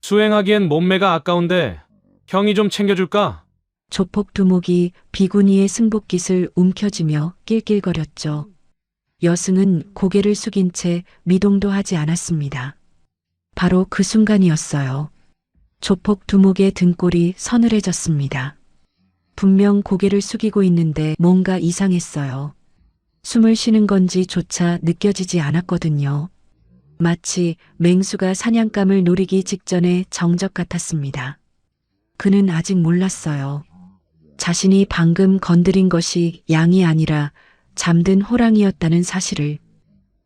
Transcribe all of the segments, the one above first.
수행하기엔 몸매가 아까운데 형이 좀 챙겨줄까? 조폭 두목이 비구니의 승복깃을 움켜쥐며 낄낄거렸죠. 여승은 고개를 숙인 채 미동도 하지 않았습니다. 바로 그 순간이었어요. 조폭 두목의 등골이 서늘해졌습니다. 분명 고개를 숙이고 있는데 뭔가 이상했어요. 숨을 쉬는 건지조차 느껴지지 않았거든요. 마치 맹수가 사냥감을 노리기 직전의 정적 같았습니다. 그는 아직 몰랐어요. 자신이 방금 건드린 것이 양이 아니라 잠든 호랑이였다는 사실을,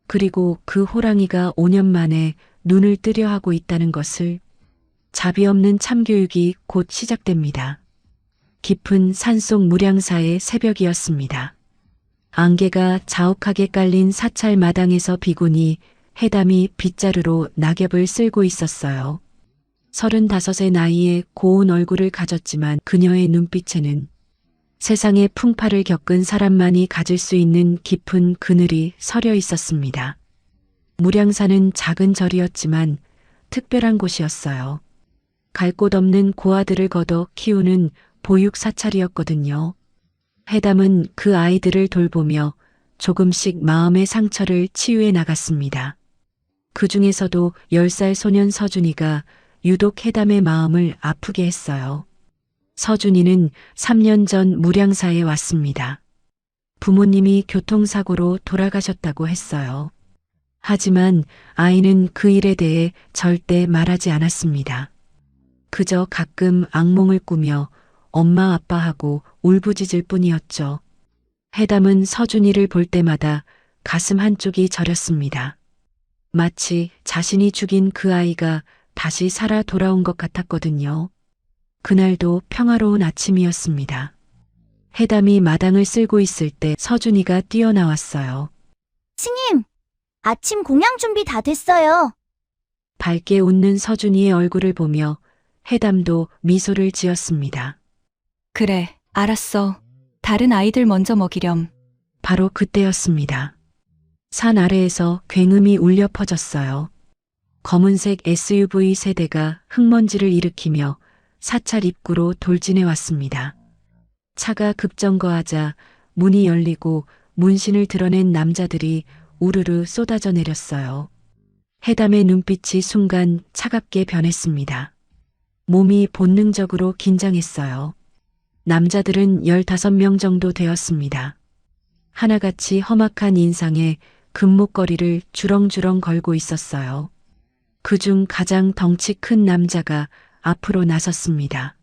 그리고 그 호랑이가 5년 만에 눈을 뜨려 하고 있다는 것을. 자비 없는 참교육이 곧 시작됩니다. 깊은 산속 무량사의 새벽이었습니다. 안개가 자욱하게 깔린 사찰 마당에서 비구니 해담이 빗자루로 낙엽을 쓸고 있었어요. 35의 나이에 고운 얼굴을 가졌지만 그녀의 눈빛에는 세상의 풍파를 겪은 사람만이 가질 수 있는 깊은 그늘이 서려 있었습니다. 무량사는 작은 절이었지만 특별한 곳이었어요. 갈 곳 없는 고아들을 걷어 키우는 보육 사찰이었거든요. 해담은 그 아이들을 돌보며 조금씩 마음의 상처를 치유해 나갔습니다. 그 중에서도 10살 소년 서준이가 유독 해담의 마음을 아프게 했어요. 서준이는 3년 전 무량사에 왔습니다. 부모님이 교통사고로 돌아가셨다고 했어요. 하지만 아이는 그 일에 대해 절대 말하지 않았습니다. 그저 가끔 악몽을 꾸며 엄마 아빠하고 울부짖을 뿐이었죠. 해담은 서준이를 볼 때마다 가슴 한쪽이 저렸습니다. 마치 자신이 죽인 그 아이가 다시 살아 돌아온 것 같았거든요. 그날도 평화로운 아침이었습니다. 해담이 마당을 쓸고 있을 때 서준이가 뛰어나왔어요. 스님, 아침 공양 준비 다 됐어요. 밝게 웃는 서준이의 얼굴을 보며 해담도 미소를 지었습니다. 그래, 알았어. 다른 아이들 먼저 먹이렴. 바로 그때였습니다. 산 아래에서 굉음이 울려 퍼졌어요. 검은색 SUV 세대가 흙먼지를 일으키며 사찰 입구로 돌진해 왔습니다. 차가 급정거하자 문이 열리고 문신을 드러낸 남자들이 우르르 쏟아져 내렸어요. 해담의 눈빛이 순간 차갑게 변했습니다. 몸이 본능적으로 긴장했어요. 남자들은 15명 정도 되었습니다. 하나같이 험악한 인상에 금목걸이를 주렁주렁 걸고 있었어요. 그중 가장 덩치 큰 남자가 앞으로 나섰습니다.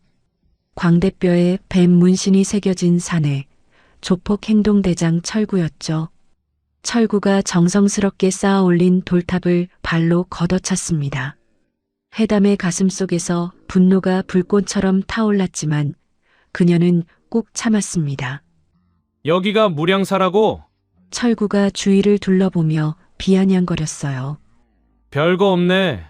광대뼈에 뱀 문신이 새겨진 사내, 조폭 행동대장 철구였죠. 철구가 정성스럽게 쌓아 올린 돌탑을 발로 걷어찼습니다. 해담의 가슴 속에서 분노가 불꽃처럼 타올랐지만 그녀는 꾹 참았습니다. 여기가 무량사라고? 철구가 주위를 둘러보며 비아냥거렸어요. 별거 없네.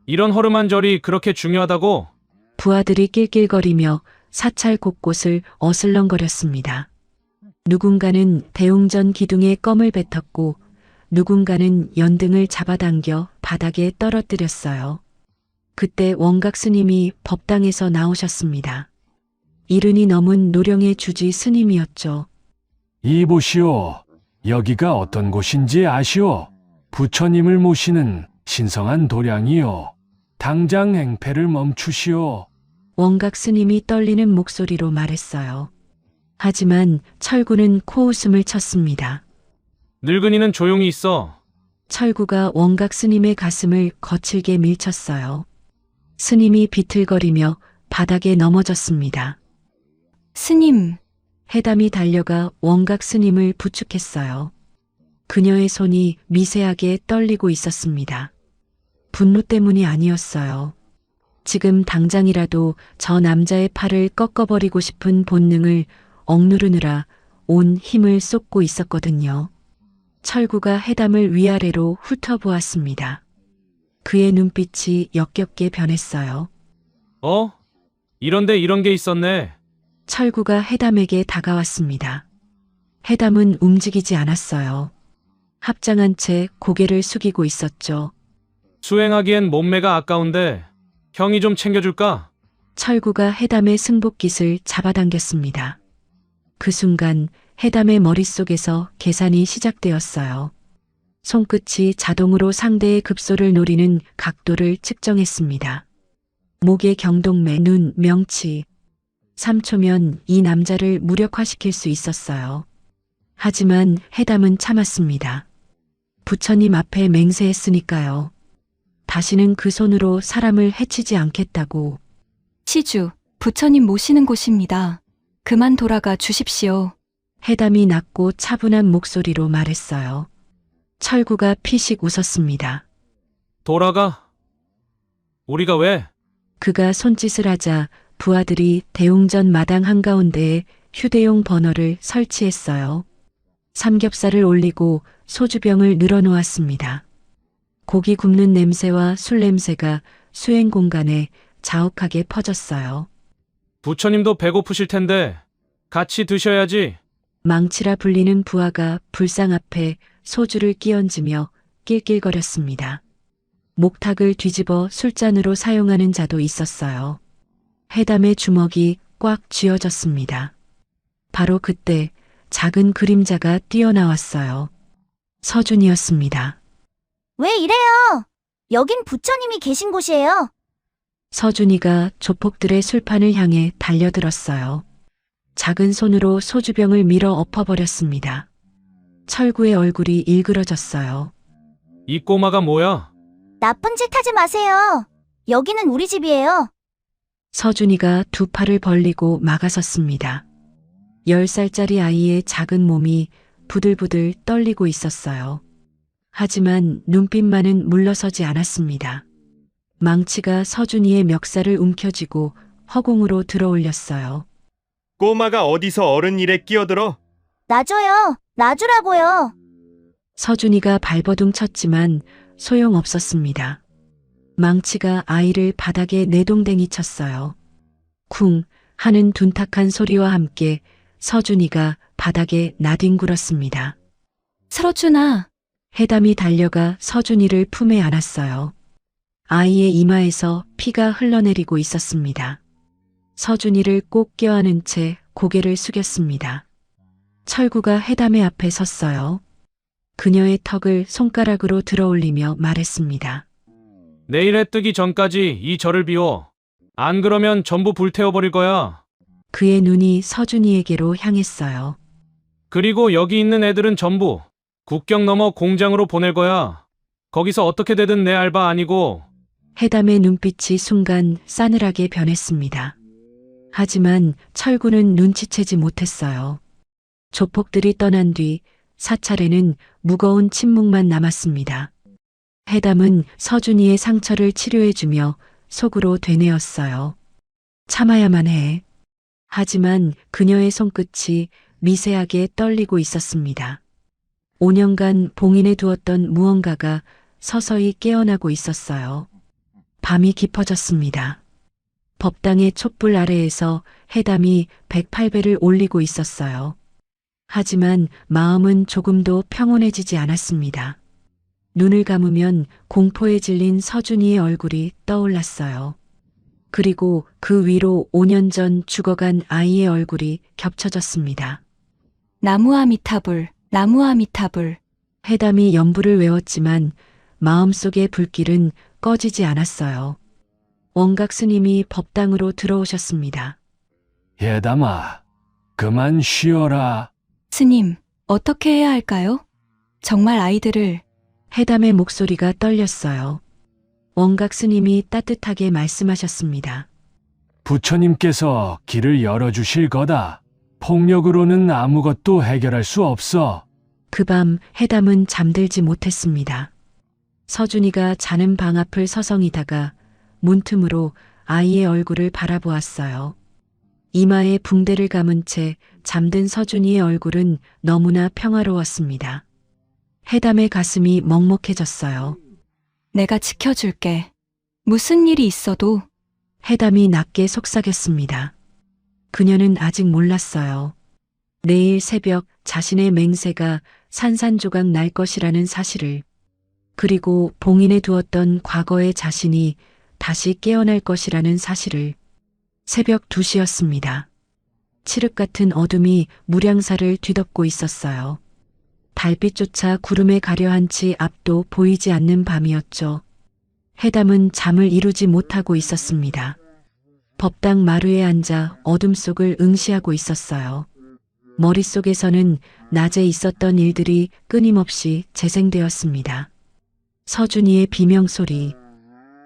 이런 허름한 절이 그렇게 중요하다고? 부하들이 낄낄거리며 사찰 곳곳을 어슬렁거렸습니다. 누군가는 대웅전 기둥에 껌을 뱉었고 누군가는 연등을 잡아당겨 바닥에 떨어뜨렸어요. 그때 원각 스님이 법당에서 나오셨습니다. 이른이 넘은 노령의 주지 스님이었죠. 이보시오. 여기가 어떤 곳인지 아시오? 부처님을 모시는 신성한 도량이요. 당장 행패를 멈추시오. 원각 스님이 떨리는 목소리로 말했어요. 하지만 철구는 코웃음을 쳤습니다. 늙은이는 조용히 있어. 철구가 원각 스님의 가슴을 거칠게 밀쳤어요. 스님이 비틀거리며 바닥에 넘어졌습니다. 스님, 해담이 달려가 원각 스님을 부축했어요. 그녀의 손이 미세하게 떨리고 있었습니다. 분노 때문이 아니었어요. 지금 당장이라도 저 남자의 팔을 꺾어버리고 싶은 본능을 억누르느라 온 힘을 쏟고 있었거든요. 철구가 해담을 위아래로 훑어보았습니다. 그의 눈빛이 역겹게 변했어요. 어? 이런데 이런 게 있었네. 철구가 해담에게 다가왔습니다. 해담은 움직이지 않았어요. 합장한 채 고개를 숙이고 있었죠. 수행하기엔 몸매가 아까운데 형이 좀 챙겨줄까? 철구가 해담의 승복깃을 잡아당겼습니다. 그 순간 해담의 머릿속에서 계산이 시작되었어요. 손끝이 자동으로 상대의 급소를 노리는 각도를 측정했습니다. 목의 경동맥, 눈, 명치. 3초면 이 남자를 무력화시킬 수 있었어요. 하지만 해담은 참았습니다. 부처님 앞에 맹세했으니까요. 다시는 그 손으로 사람을 해치지 않겠다고. 시주, 부처님 모시는 곳입니다. 그만 돌아가 주십시오. 해담이 낮고 차분한 목소리로 말했어요. 철구가 피식 웃었습니다. 돌아가? 우리가 왜? 그가 손짓을 하자 부하들이 대웅전 마당 한가운데에 휴대용 버너를 설치했어요. 삼겹살을 올리고 소주병을 늘어놓았습니다. 고기 굽는 냄새와 술 냄새가 수행 공간에 자욱하게 퍼졌어요. 부처님도 배고프실 텐데 같이 드셔야지. 망치라 불리는 부하가 불상 앞에 소주를 끼얹으며 낄낄거렸습니다. 목탁을 뒤집어 술잔으로 사용하는 자도 있었어요. 해담의 주먹이 꽉 쥐어졌습니다. 바로 그때 작은 그림자가 뛰어나왔어요. 서준이었습니다. 왜 이래요? 여긴 부처님이 계신 곳이에요. 서준이가 조폭들의 술판을 향해 달려들었어요. 작은 손으로 소주병을 밀어 엎어버렸습니다. 철구의 얼굴이 일그러졌어요. 이 꼬마가 뭐야? 나쁜 짓 하지 마세요. 여기는 우리 집이에요. 서준이가 두 팔을 벌리고 막아섰습니다. 10살짜리 아이의 작은 몸이 부들부들 떨리고 있었어요. 하지만 눈빛만은 물러서지 않았습니다. 망치가 서준이의 멱살을 움켜쥐고 허공으로 들어올렸어요. 꼬마가 어디서 어른 일에 끼어들어? 놔줘요. 놔주라고요. 서준이가 발버둥 쳤지만 소용없었습니다. 망치가 아이를 바닥에 내동댕이 쳤어요. 쿵 하는 둔탁한 소리와 함께 서준이가 바닥에 나뒹굴었습니다. 서준아, 해담이 달려가 서준이를 품에 안았어요. 아이의 이마에서 피가 흘러내리고 있었습니다. 서준이를 꼭 껴안은 채 고개를 숙였습니다. 철구가 해담의 앞에 섰어요. 그녀의 턱을 손가락으로 들어올리며 말했습니다. 내일 해 뜨기 전까지 이 절을 비워. 안 그러면 전부 불태워버릴 거야. 그의 눈이 서준이에게로 향했어요. 그리고 여기 있는 애들은 전부 국경 넘어 공장으로 보낼 거야. 거기서 어떻게 되든 내 알바 아니고. 해담의 눈빛이 순간 싸늘하게 변했습니다. 하지만 철구는 눈치채지 못했어요. 조폭들이 떠난 뒤 사찰에는 무거운 침묵만 남았습니다. 해담은 서준이의 상처를 치료해주며 속으로 되뇌었어요. 참아야만 해. 하지만 그녀의 손끝이 미세하게 떨리고 있었습니다. 5년간 봉인해 두었던 무언가가 서서히 깨어나고 있었어요. 밤이 깊어졌습니다. 법당의 촛불 아래에서 해담이 108배를 올리고 있었어요. 하지만 마음은 조금도 평온해지지 않았습니다. 눈을 감으면 공포에 질린 서준이의 얼굴이 떠올랐어요. 그리고 그 위로 5년 전 죽어간 아이의 얼굴이 겹쳐졌습니다. 나무 아미타불, 나무 아미타불. 해담이 연부를 외웠지만 마음속의 불길은 꺼지지 않았어요. 원각 스님이 법당으로 들어오셨습니다. 예담아, 그만 쉬어라. 스님, 어떻게 해야 할까요? 정말 아이들을. 해담의 목소리가 떨렸어요. 원각 스님이 따뜻하게 말씀하셨습니다. 부처님께서 길을 열어주실 거다. 폭력으로는 아무것도 해결할 수 없어. 그 밤 해담은 잠들지 못했습니다. 서준이가 자는 방 앞을 서성이다가 문틈으로 아이의 얼굴을 바라보았어요. 이마에 붕대를 감은 채 잠든 서준이의 얼굴은 너무나 평화로웠습니다. 해담의 가슴이 먹먹해졌어요. 내가 지켜줄게. 무슨 일이 있어도. 해담이 낮게 속삭였습니다. 그녀는 아직 몰랐어요. 내일 새벽 자신의 맹세가 산산조각 날 것이라는 사실을, 그리고 봉인해 두었던 과거의 자신이 다시 깨어날 것이라는 사실을. 새벽 2시였습니다. 칠흑 같은 어둠이 무량사를 뒤덮고 있었어요. 달빛조차 구름에 가려한 채 앞도 보이지 않는 밤이었죠. 해담은 잠을 이루지 못하고 있었습니다. 법당 마루에 앉아 어둠 속을 응시하고 있었어요. 머릿속에서는 낮에 있었던 일들이 끊임없이 재생되었습니다. 서준이의 비명소리,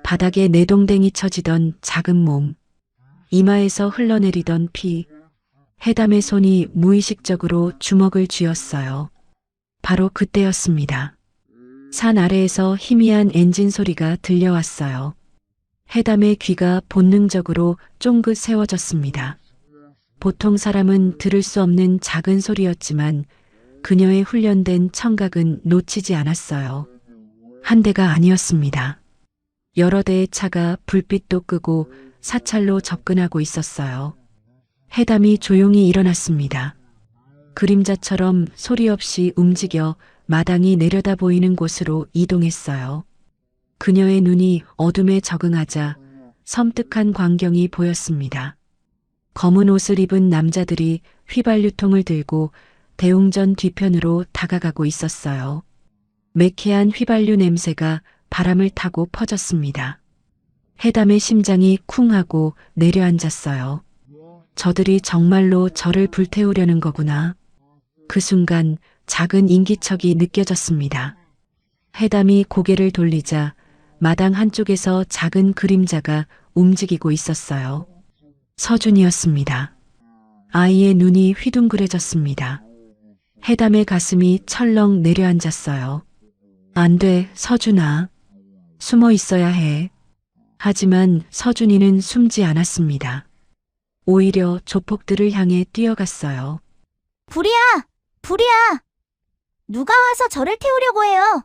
바닥에 내동댕이 쳐지던 작은 몸, 이마에서 흘러내리던 피, 해담의 손이 무의식적으로 주먹을 쥐었어요. 바로 그때였습니다. 산 아래에서 희미한 엔진 소리가 들려왔어요. 해담의 귀가 본능적으로 쫑긋 세워졌습니다. 보통 사람은 들을 수 없는 작은 소리였지만 그녀의 훈련된 청각은 놓치지 않았어요. 한 대가 아니었습니다. 여러 대의 차가 불빛도 끄고 사찰로 접근하고 있었어요. 해담이 조용히 일어났습니다. 그림자처럼 소리 없이 움직여 마당이 내려다 보이는 곳으로 이동했어요. 그녀의 눈이 어둠에 적응하자 섬뜩한 광경이 보였습니다. 검은 옷을 입은 남자들이 휘발유통을 들고 대웅전 뒤편으로 다가가고 있었어요. 매캐한 휘발유 냄새가 바람을 타고 퍼졌습니다. 해담의 심장이 쿵 하고 내려앉았어요. 저들이 정말로 저를 불태우려는 거구나. 그 순간 작은 인기척이 느껴졌습니다. 해담이 고개를 돌리자 마당 한쪽에서 작은 그림자가 움직이고 있었어요. 서준이었습니다. 아이의 눈이 휘둥그레졌습니다. 해담의 가슴이 철렁 내려앉았어요. 안 돼, 서준아. 숨어 있어야 해. 하지만 서준이는 숨지 않았습니다. 오히려 조폭들을 향해 뛰어갔어요. 불이야! 불이야! 누가 와서 저를 태우려고 해요?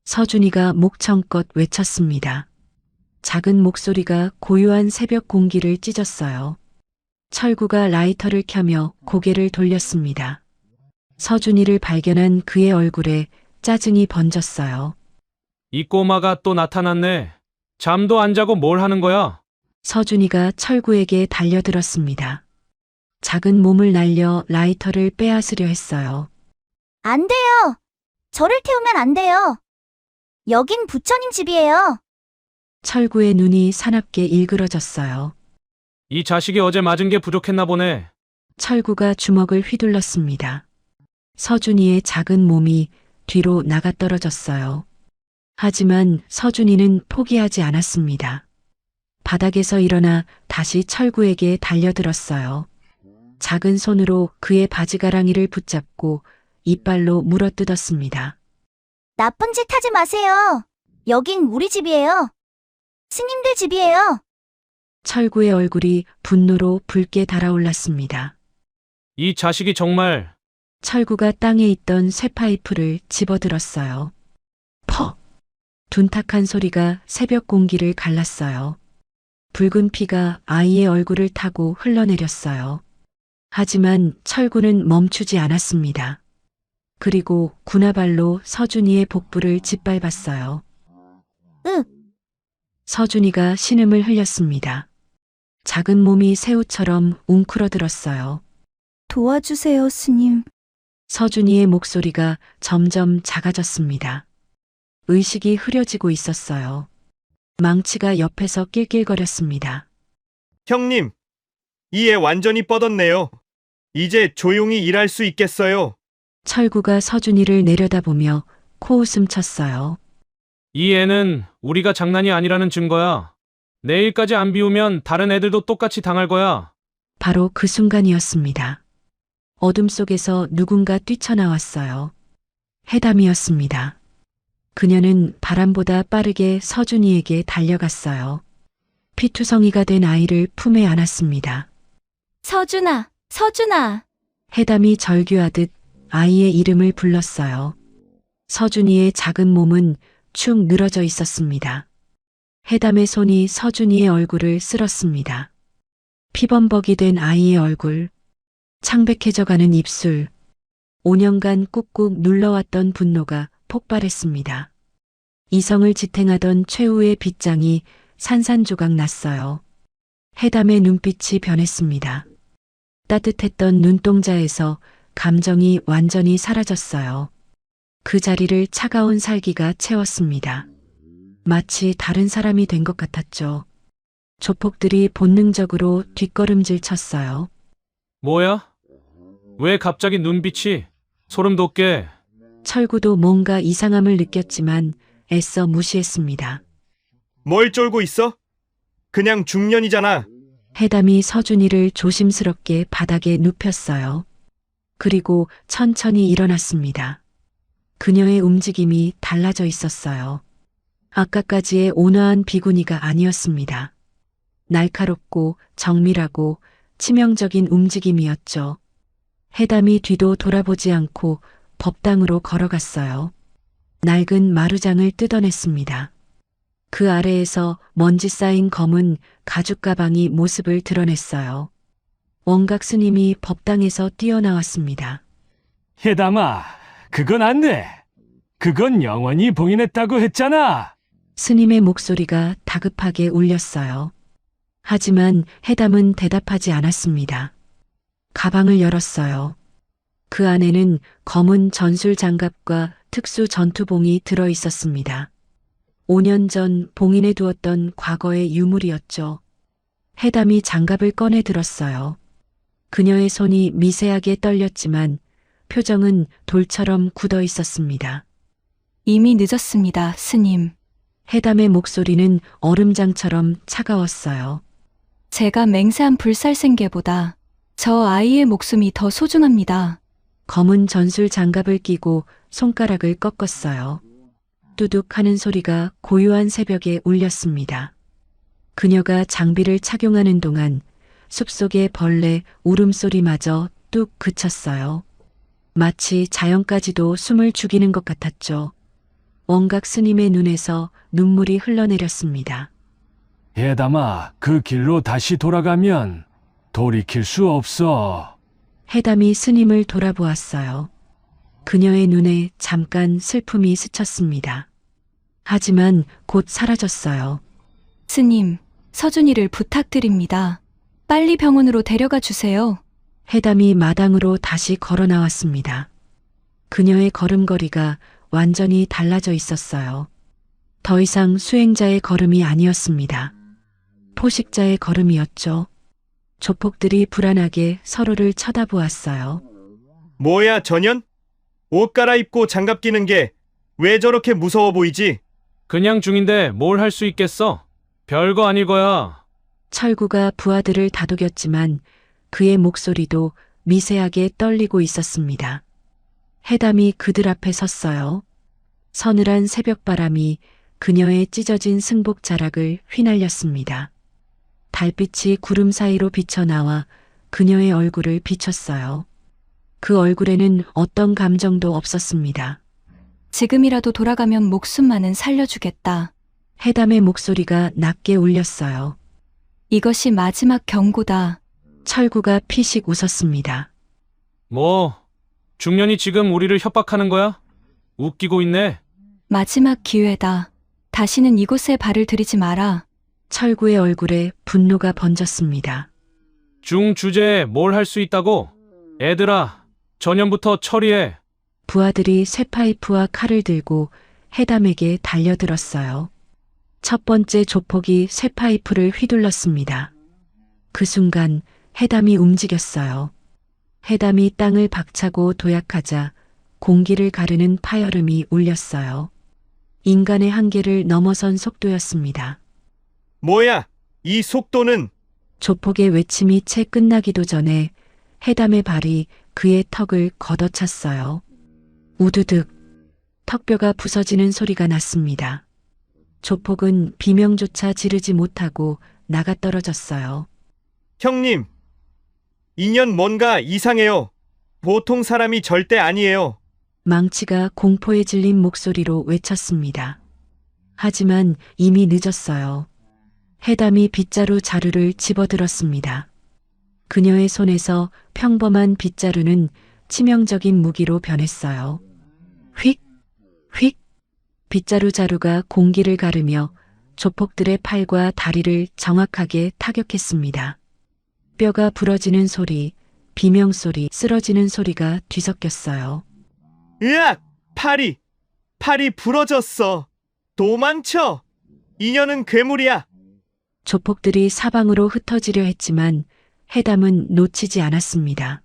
서준이가 목청껏 외쳤습니다. 작은 목소리가 고요한 새벽 공기를 찢었어요. 철구가 라이터를 켜며 고개를 돌렸습니다. 서준이를 발견한 그의 얼굴에 짜증이 번졌어요. 이 꼬마가 또 나타났네. 잠도 안 자고 뭘 하는 거야? 서준이가 철구에게 달려들었습니다. 작은 몸을 날려 라이터를 빼앗으려 했어요. 안 돼요! 저를 태우면 안 돼요! 여긴 부처님 집이에요! 철구의 눈이 사납게 일그러졌어요. 이 자식이 어제 맞은 게 부족했나 보네. 철구가 주먹을 휘둘렀습니다. 서준이의 작은 몸이 뒤로 나가 떨어졌어요. 하지만 서준이는 포기하지 않았습니다. 바닥에서 일어나 다시 철구에게 달려들었어요. 작은 손으로 그의 바지가랑이를 붙잡고 이빨로 물어뜯었습니다. 나쁜 짓 하지 마세요! 여긴 우리 집이에요! 스님들 집이에요! 철구의 얼굴이 분노로 붉게 달아올랐습니다. 이 자식이 정말. 철구가 땅에 있던 쇠파이프를 집어들었어요. 퍽! 둔탁한 소리가 새벽 공기를 갈랐어요. 붉은 피가 아이의 얼굴을 타고 흘러내렸어요. 하지만 철구는 멈추지 않았습니다. 그리고 군화발로 서준이의 복부를 짓밟았어요. 으! 서준이가 신음을 흘렸습니다. 작은 몸이 새우처럼 웅크러들었어요. 도와주세요, 스님. 서준이의 목소리가 점점 작아졌습니다. 의식이 흐려지고 있었어요. 망치가 옆에서 낄낄거렸습니다. 형님, 이 애 완전히 뻗었네요. 이제 조용히 일할 수 있겠어요. 철구가 서준이를 내려다보며 코웃음 쳤어요. 이 애는 우리가 장난이 아니라는 증거야. 내일까지 안 비우면 다른 애들도 똑같이 당할 거야. 바로 그 순간이었습니다. 어둠 속에서 누군가 뛰쳐나왔어요. 해담이었습니다. 그녀는 바람보다 빠르게 서준이에게 달려갔어요. 피투성이가 된 아이를 품에 안았습니다. 서준아, 서준아. 해담이 절규하듯 아이의 이름을 불렀어요. 서준이의 작은 몸은 축 늘어져 있었습니다. 해담의 손이 서준이의 얼굴을 쓸었습니다. 피범벅이 된 아이의 얼굴, 창백해져가는 입술, 5년간 꾹꾹 눌러왔던 분노가 폭발했습니다. 이성을 지탱하던 최후의 빗장이 산산조각 났어요. 해담의 눈빛이 변했습니다. 따뜻했던 눈동자에서 감정이 완전히 사라졌어요. 그 자리를 차가운 살기가 채웠습니다. 마치 다른 사람이 된 것 같았죠. 조폭들이 본능적으로 뒷걸음질 쳤어요. 뭐야? 왜 갑자기 눈빛이 소름 돋게? 철구도 뭔가 이상함을 느꼈지만 애써 무시했습니다. 뭘 쫄고 있어? 그냥 중년이잖아. 해담이 서준이를 조심스럽게 바닥에 눕혔어요. 그리고 천천히 일어났습니다. 그녀의 움직임이 달라져 있었어요. 아까까지의 온화한 비구니가 아니었습니다. 날카롭고 정밀하고 치명적인 움직임이었죠. 해담이 뒤도 돌아보지 않고 법당으로 걸어갔어요. 낡은 마루장을 뜯어냈습니다. 그 아래에서 먼지 쌓인 검은 가죽 가방이 모습을 드러냈어요. 원각 스님이 법당에서 뛰어나왔습니다. 해담아, 그건 안 돼. 그건 영원히 봉인했다고 했잖아. 스님의 목소리가 다급하게 울렸어요. 하지만 해담은 대답하지 않았습니다. 가방을 열었어요. 그 안에는 검은 전술 장갑과 특수 전투봉이 들어 있었습니다. 5년 전 봉인해 두었던 과거의 유물이었죠. 해담이 장갑을 꺼내 들었어요. 그녀의 손이 미세하게 떨렸지만 표정은 돌처럼 굳어 있었습니다. 이미 늦었습니다, 스님. 해담의 목소리는 얼음장처럼 차가웠어요. 제가 맹세한 불살생계보다 저 아이의 목숨이 더 소중합니다. 검은 전술 장갑을 끼고 손가락을 꺾었어요. 뚜둑 하는 소리가 고요한 새벽에 울렸습니다. 그녀가 장비를 착용하는 동안 숲속의 벌레 울음소리마저 뚝 그쳤어요. 마치 자연까지도 숨을 죽이는 것 같았죠. 원각 스님의 눈에서 눈물이 흘러내렸습니다. 해담아, 그 길로 다시 돌아가면 돌이킬 수 없어. 해담이 스님을 돌아보았어요. 그녀의 눈에 잠깐 슬픔이 스쳤습니다. 하지만 곧 사라졌어요. 스님, 서준이를 부탁드립니다. 빨리 병원으로 데려가 주세요. 해담이 마당으로 다시 걸어 나왔습니다. 그녀의 걸음걸이가 완전히 달라져 있었어요. 더 이상 수행자의 걸음이 아니었습니다. 포식자의 걸음이었죠. 조폭들이 불안하게 서로를 쳐다보았어요. 뭐야, 전현? 옷 갈아입고 장갑 끼는 게 왜 저렇게 무서워 보이지? 그냥 중인데 뭘 할 수 있겠어? 별거 아닐 거야. 철구가 부하들을 다독였지만 그의 목소리도 미세하게 떨리고 있었습니다. 해담이 그들 앞에 섰어요. 서늘한 새벽바람이 그녀의 찢어진 승복 자락을 휘날렸습니다. 달빛이 구름 사이로 비쳐나와 그녀의 얼굴을 비췄어요. 그 얼굴에는 어떤 감정도 없었습니다. 지금이라도 돌아가면 목숨만은 살려주겠다. 해담의 목소리가 낮게 울렸어요. 이것이 마지막 경고다. 철구가 피식 웃었습니다. 뭐, 중년이 지금 우리를 협박하는 거야? 웃기고 있네. 마지막 기회다. 다시는 이곳에 발을 들이지 마라. 철구의 얼굴에 분노가 번졌습니다. 중 주제에 뭘 할 수 있다고? 애들아, 전현부터 처리해. 부하들이 쇠파이프와 칼을 들고 해담에게 달려들었어요. 첫 번째 조폭이 쇠파이프를 휘둘렀습니다. 그 순간 해담이 움직였어요. 해담이 땅을 박차고 도약하자 공기를 가르는 파열음이 울렸어요. 인간의 한계를 넘어선 속도였습니다. 뭐야, 이 속도는? 조폭의 외침이 채 끝나기도 전에 해담의 발이 그의 턱을 걷어찼어요. 우두득 턱뼈가 부서지는 소리가 났습니다. 조폭은 비명조차 지르지 못하고 나가떨어졌어요. 형님, 인연 뭔가 이상해요. 보통 사람이 절대 아니에요. 망치가 공포에 질린 목소리로 외쳤습니다. 하지만 이미 늦었어요. 해담이 빗자루 자루를 집어들었습니다. 그녀의 손에서 평범한 빗자루는 치명적인 무기로 변했어요. 휙, 휙. 빗자루 자루가 공기를 가르며 조폭들의 팔과 다리를 정확하게 타격했습니다. 뼈가 부러지는 소리, 비명소리, 쓰러지는 소리가 뒤섞였어요. 으악! 팔이 부러졌어. 도망쳐! 이년은 괴물이야. 조폭들이 사방으로 흩어지려 했지만 해담은 놓치지 않았습니다.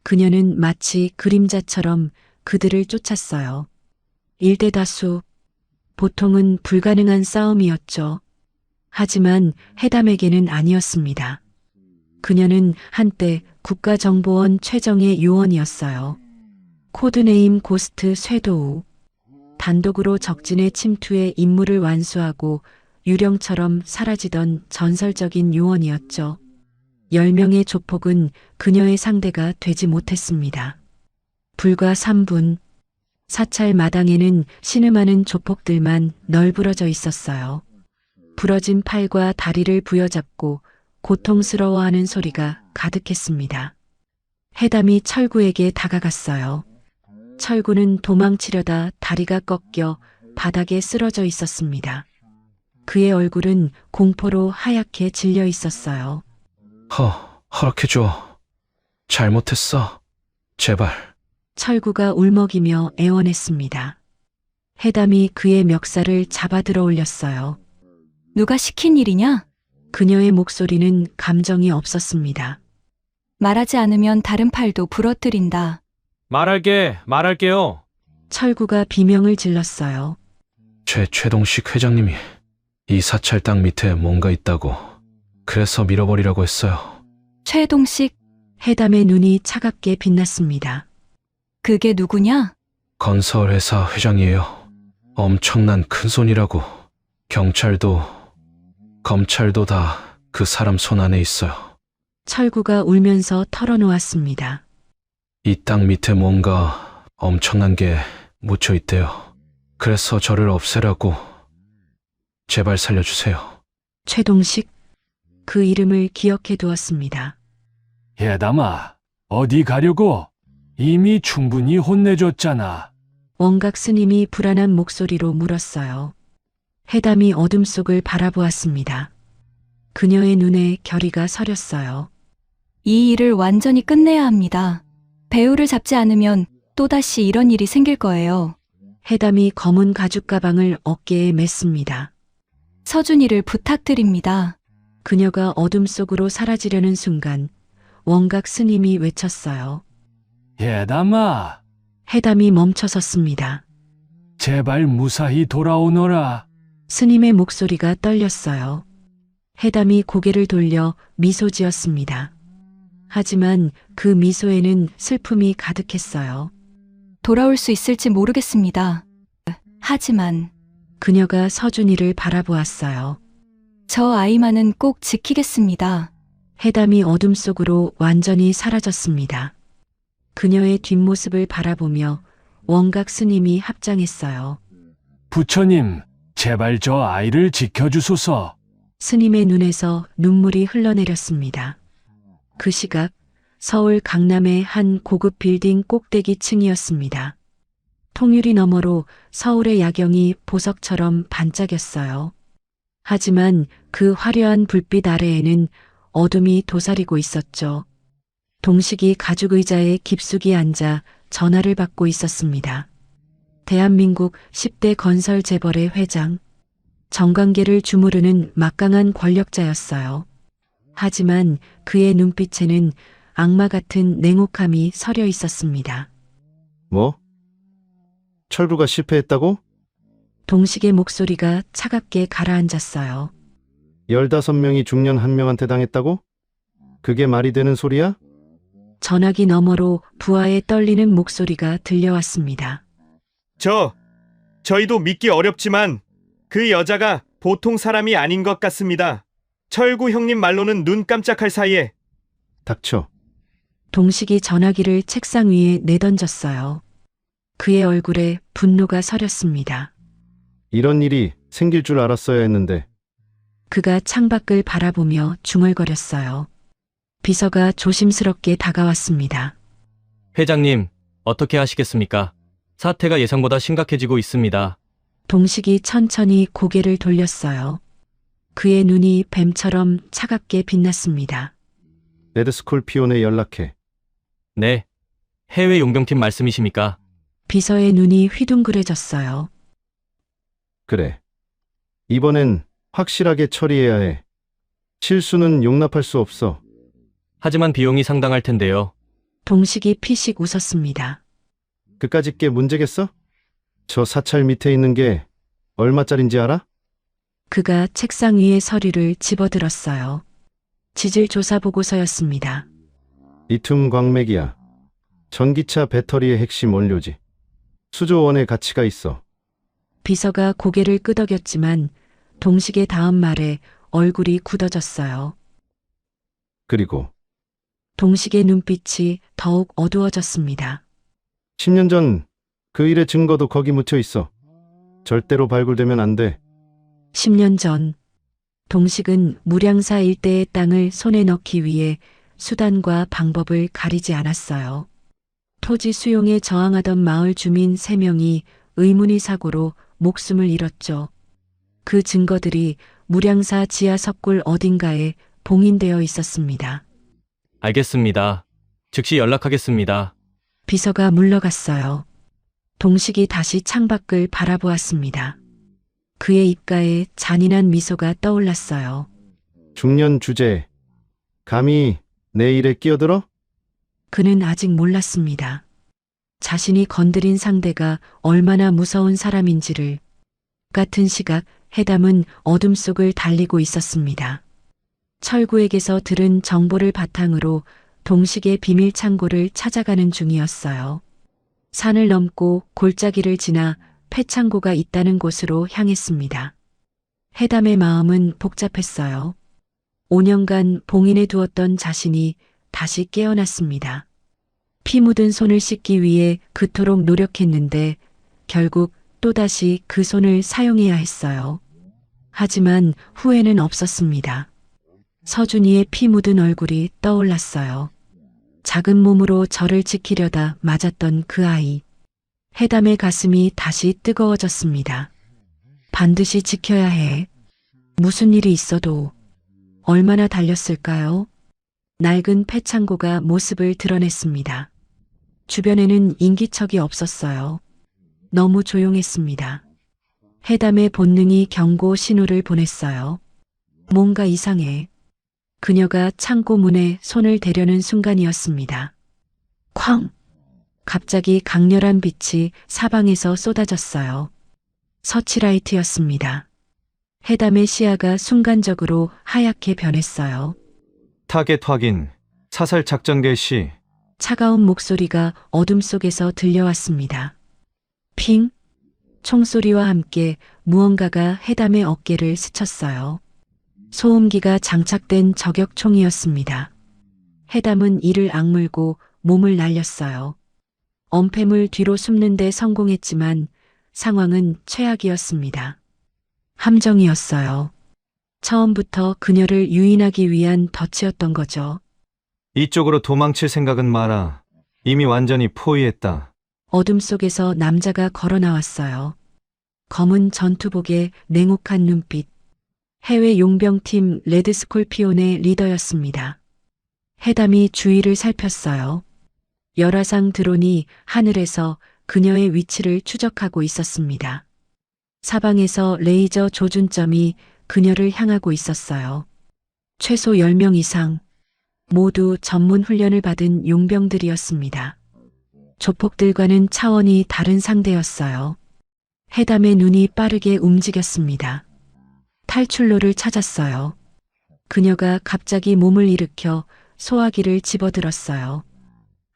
그녀는 마치 그림자처럼 그들을 쫓았어요. 일대다수, 보통은 불가능한 싸움이었죠. 하지만 해담에게는 아니었습니다. 그녀는 한때 국가정보원 최정예 요원이었어요. 코드네임 고스트 쇄도우. 단독으로 적진에 침투해 임무를 완수하고 유령처럼 사라지던 전설적인 요원이었죠. 10명의 조폭은 그녀의 상대가 되지 못했습니다. 불과 3분, 사찰 마당에는 신음하는 조폭들만 널브러져 있었어요. 부러진 팔과 다리를 부여잡고 고통스러워하는 소리가 가득했습니다. 해담이 철구에게 다가갔어요. 철구는 도망치려다 다리가 꺾여 바닥에 쓰러져 있었습니다. 그의 얼굴은 공포로 하얗게 질려 있었어요. 허락해줘. 잘못했어. 제발. 철구가 울먹이며 애원했습니다. 해담이 그의 멱살을 잡아 들어 올렸어요. 누가 시킨 일이냐? 그녀의 목소리는 감정이 없었습니다. 말하지 않으면 다른 팔도 부러뜨린다. 말할게요. 철구가 비명을 질렀어요. 최동식 회장님이 이 사찰 땅 밑에 뭔가 있다고. 그래서 밀어버리라고 했어요. 최동식, 해담의 눈이 차갑게 빛났습니다. 그게 누구냐? 건설회사 회장이에요. 엄청난 큰손이라고. 경찰도, 검찰도 다 그 사람 손 안에 있어요. 철구가 울면서 털어놓았습니다. 이 땅 밑에 뭔가 엄청난 게 묻혀 있대요. 그래서 저를 없애라고. 제발 살려주세요. 최동식, 그 이름을 기억해 두었습니다. 해담아, 어디 가려고? 이미 충분히 혼내줬잖아. 원각 스님이 불안한 목소리로 물었어요. 해담이 어둠 속을 바라보았습니다. 그녀의 눈에 결의가 서렸어요. 이 일을 완전히 끝내야 합니다. 배우를 잡지 않으면 또다시 이런 일이 생길 거예요. 해담이 검은 가죽 가방을 어깨에 맸습니다. 서준이를 부탁드립니다. 그녀가 어둠 속으로 사라지려는 순간 원각 스님이 외쳤어요. 해담아, 해담이 멈춰섰습니다. 제발 무사히 돌아오너라. 스님의 목소리가 떨렸어요. 해담이 고개를 돌려 미소 지었습니다. 하지만 그 미소에는 슬픔이 가득했어요. 돌아올 수 있을지 모르겠습니다. 하지만 그녀가 서준이를 바라보았어요. 저 아이만은 꼭 지키겠습니다. 해담이 어둠 속으로 완전히 사라졌습니다. 그녀의 뒷모습을 바라보며 원각 스님이 합장했어요. 부처님, 제발 저 아이를 지켜주소서. 스님의 눈에서 눈물이 흘러내렸습니다. 그 시각 서울 강남의 한 고급 빌딩 꼭대기 층이었습니다. 통유리 너머로 서울의 야경이 보석처럼 반짝였어요. 하지만 그 화려한 불빛 아래에는 어둠이 도사리고 있었죠. 동식이 가죽 의자에 깊숙이 앉아 전화를 받고 있었습니다. 대한민국 10대 건설 재벌의 회장, 정관계를 주무르는 막강한 권력자였어요. 하지만 그의 눈빛에는 악마 같은 냉혹함이 서려 있었습니다. 뭐? 철구가 실패했다고? 동식의 목소리가 차갑게 가라앉았어요. 15명이 중년 한 명한테 당했다고? 그게 말이 되는 소리야? 전화기 너머로 부하의 떨리는 목소리가 들려왔습니다. 저희도 믿기 어렵지만 그 여자가 보통 사람이 아닌 것 같습니다. 철구 형님 말로는 눈 깜짝할 사이에. 닥쳐. 동식이 전화기를 책상 위에 내던졌어요. 그의 얼굴에 분노가 서렸습니다. 이런 일이 생길 줄 알았어야 했는데. 그가 창밖을 바라보며 중얼거렸어요. 비서가 조심스럽게 다가왔습니다. 회장님, 어떻게 하시겠습니까? 사태가 예상보다 심각해지고 있습니다. 동식이 천천히 고개를 돌렸어요. 그의 눈이 뱀처럼 차갑게 빛났습니다. 레드스콜피온에 연락해. 네. 해외 용병팀 말씀이십니까? 비서의 눈이 휘둥그레졌어요. 그래. 이번엔 확실하게 처리해야 해. 실수는 용납할 수 없어. 하지만 비용이 상당할 텐데요. 동식이 피식 웃었습니다. 그까짓 게 문제겠어? 저 사찰 밑에 있는 게 얼마짜린지 알아? 그가 책상 위에 서류를 집어들었어요. 지질조사 보고서였습니다. 리튬 광맥이야. 전기차 배터리의 핵심 원료지. 수조 원의 가치가 있어. 비서가 고개를 끄덕였지만 동식의 다음 말에 얼굴이 굳어졌어요. 그리고 동식의 눈빛이 더욱 어두워졌습니다. 10년 전 그 일의 증거도 거기 묻혀 있어. 절대로 발굴되면 안 돼. 10년 전 동식은 무량사 일대의 땅을 손에 넣기 위해 수단과 방법을 가리지 않았어요. 토지 수용에 저항하던 마을 주민 3명이 의문의 사고로 목숨을 잃었죠. 그 증거들이 무량사 지하 석굴 어딘가에 봉인되어 있었습니다. 알겠습니다. 즉시 연락하겠습니다. 비서가 물러갔어요. 동식이 다시 창밖을 바라보았습니다. 그의 입가에 잔인한 미소가 떠올랐어요. 중년 주제. 감히 내 일에 끼어들어? 그는 아직 몰랐습니다. 자신이 건드린 상대가 얼마나 무서운 사람인지를. 같은 시각 해담은 어둠 속을 달리고 있었습니다. 철구에게서 들은 정보를 바탕으로 동식의 비밀 창고를 찾아가는 중이었어요. 산을 넘고 골짜기를 지나 폐창고가 있다는 곳으로 향했습니다. 해담의 마음은 복잡했어요. 5년간 봉인해 두었던 자신이 다시 깨어났습니다. 피 묻은 손을 씻기 위해 그토록 노력했는데 결국 또다시 그 손을 사용해야 했어요. 하지만 후회는 없었습니다. 서준이의 피 묻은 얼굴이 떠올랐어요. 작은 몸으로 저를 지키려다 맞았던 그 아이. 해담의 가슴이 다시 뜨거워졌습니다. 반드시 지켜야 해. 무슨 일이 있어도. 얼마나 달렸을까요? 낡은 폐창고가 모습을 드러냈습니다. 주변에는 인기척이 없었어요. 너무 조용했습니다. 해담의 본능이 경고 신호를 보냈어요. 뭔가 이상해. 그녀가 창고 문에 손을 대려는 순간이었습니다. 쾅! 갑자기 강렬한 빛이 사방에서 쏟아졌어요. 서치라이트였습니다. 해담의 시야가 순간적으로 하얗게 변했어요. 타겟 확인. 사살 작전 개시. 차가운 목소리가 어둠 속에서 들려왔습니다. 핑! 총소리와 함께 무언가가 해담의 어깨를 스쳤어요. 소음기가 장착된 저격총이었습니다. 해담은 이를 악물고 몸을 날렸어요. 엄폐물 뒤로 숨는 데 성공했지만 상황은 최악이었습니다. 함정이었어요. 처음부터 그녀를 유인하기 위한 덫이었던 거죠. 이쪽으로 도망칠 생각은 마라. 이미 완전히 포위했다. 어둠 속에서 남자가 걸어 나왔어요. 검은 전투복에 냉혹한 눈빛. 해외 용병팀 레드스콜피온의 리더였습니다. 해담이 주위를 살폈어요. 열화상 드론이 하늘에서 그녀의 위치를 추적하고 있었습니다. 사방에서 레이저 조준점이 그녀를 향하고 있었어요. 최소 10명 이상, 모두 전문 훈련을 받은 용병들이었습니다. 조폭들과는 차원이 다른 상대였어요. 해담의 눈이 빠르게 움직였습니다. 탈출로를 찾았어요. 그녀가 갑자기 몸을 일으켜 소화기를 집어들었어요.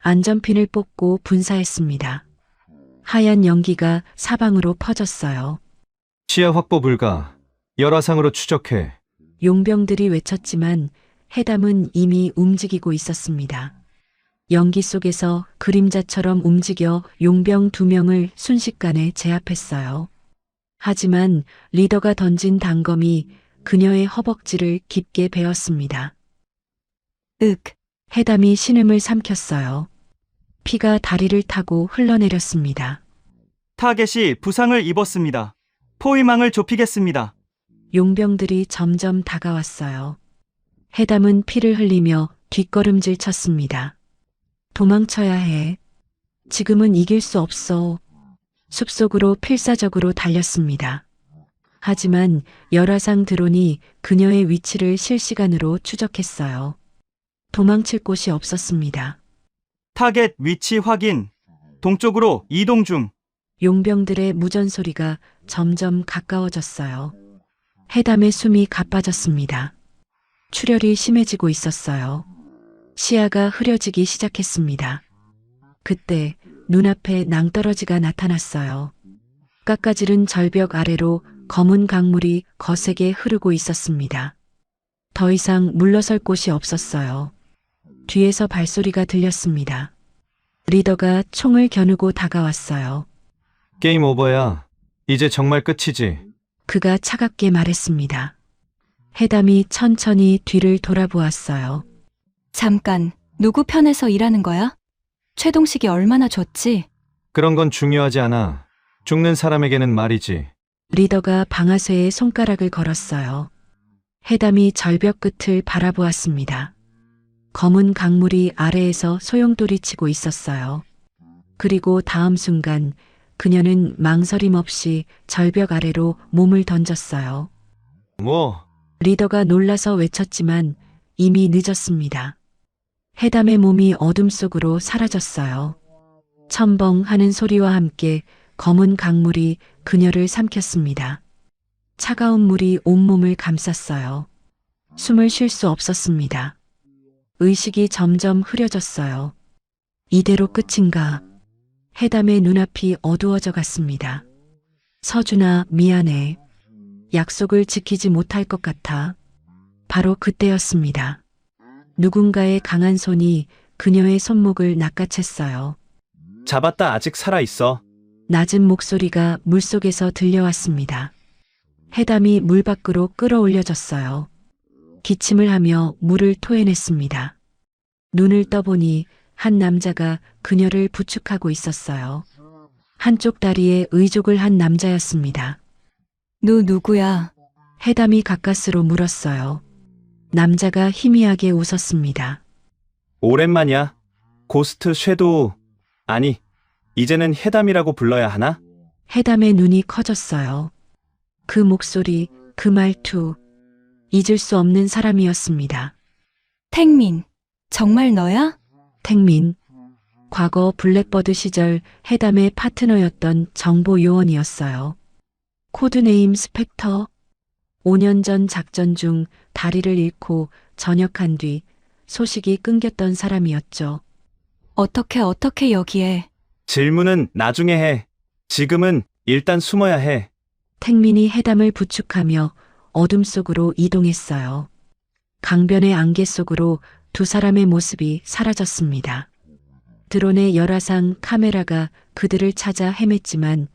안전핀을 뽑고 분사했습니다. 하얀 연기가 사방으로 퍼졌어요. 시야 확보 불가. 열화상으로 추적해. 용병들이 외쳤지만 해담은 이미 움직이고 있었습니다. 연기 속에서 그림자처럼 움직여 용병 2명을 순식간에 제압했어요. 하지만 리더가 던진 단검이 그녀의 허벅지를 깊게 베었습니다. 윽. 해담이 신음을 삼켰어요. 피가 다리를 타고 흘러내렸습니다. 타겟이 부상을 입었습니다. 포위망을 좁히겠습니다. 용병들이 점점 다가왔어요. 해담은 피를 흘리며 뒷걸음질 쳤습니다. 도망쳐야 해. 지금은 이길 수 없어. 숲속으로 필사적으로 달렸습니다. 하지만 열화상 드론이 그녀의 위치를 실시간으로 추적했어요. 도망칠 곳이 없었습니다. 타겟 위치 확인. 동쪽으로 이동 중. 용병들의 무전 소리가 점점 가까워졌어요. 해담의 숨이 가빠졌습니다. 출혈이 심해지고 있었어요. 시야가 흐려지기 시작했습니다. 그때 눈앞에 낭떠러지가 나타났어요. 깎아지른 절벽 아래로 검은 강물이 거세게 흐르고 있었습니다. 더 이상 물러설 곳이 없었어요. 뒤에서 발소리가 들렸습니다. 리더가 총을 겨누고 다가왔어요. 게임 오버야. 이제 정말 끝이지. 그가 차갑게 말했습니다. 해담이 천천히 뒤를 돌아보았어요. 잠깐, 누구 편에서 일하는 거야? 최동식이 얼마나 좋지? 그런 건 중요하지 않아. 죽는 사람에게는 말이지. 리더가 방아쇠에 손가락을 걸었어요. 해담이 절벽 끝을 바라보았습니다. 검은 강물이 아래에서 소용돌이치고 있었어요. 그리고 다음 순간 그녀는 망설임 없이 절벽 아래로 몸을 던졌어요. 뭐? 리더가 놀라서 외쳤지만 이미 늦었습니다. 해담의 몸이 어둠 속으로 사라졌어요. 첨벙 하는 소리와 함께 검은 강물이 그녀를 삼켰습니다. 차가운 물이 온몸을 감쌌어요. 숨을 쉴 수 없었습니다. 의식이 점점 흐려졌어요. 이대로 끝인가? 해담의 눈앞이 어두워져 갔습니다. 서준아, 미안해. 약속을 지키지 못할 것 같아. 바로 그때였습니다. 누군가의 강한 손이 그녀의 손목을 낚아챘어요. 잡았다. 아직 살아있어. 낮은 목소리가 물속에서 들려왔습니다. 해담이 물 밖으로 끌어올려졌어요. 기침을 하며 물을 토해냈습니다. 눈을 떠보니 한 남자가 그녀를 부축하고 있었어요. 한쪽 다리에 의족을 한 남자였습니다. 너 누구야? 해담이 가까스로 물었어요. 남자가 희미하게 웃었습니다. 오랜만이야. 고스트 섀도우. 아니, 이제는 해담이라고 불러야 하나? 해담의 눈이 커졌어요. 그 목소리, 그 말투, 잊을 수 없는 사람이었습니다. 택민, 정말 너야? 택민. 과거 블랙버드 시절 해담의 파트너였던 정보 요원이었어요. 코드네임 스펙터. 5년 전 작전 중 다리를 잃고 전역한 뒤 소식이 끊겼던 사람이었죠. 어떻게 여기에? 질문은 나중에 해. 지금은 일단 숨어야 해. 택민이 해담을 부축하며 어둠 속으로 이동했어요. 강변의 안개 속으로 두 사람의 모습이 사라졌습니다. 드론의 열화상 카메라가 그들을 찾아 헤맸지만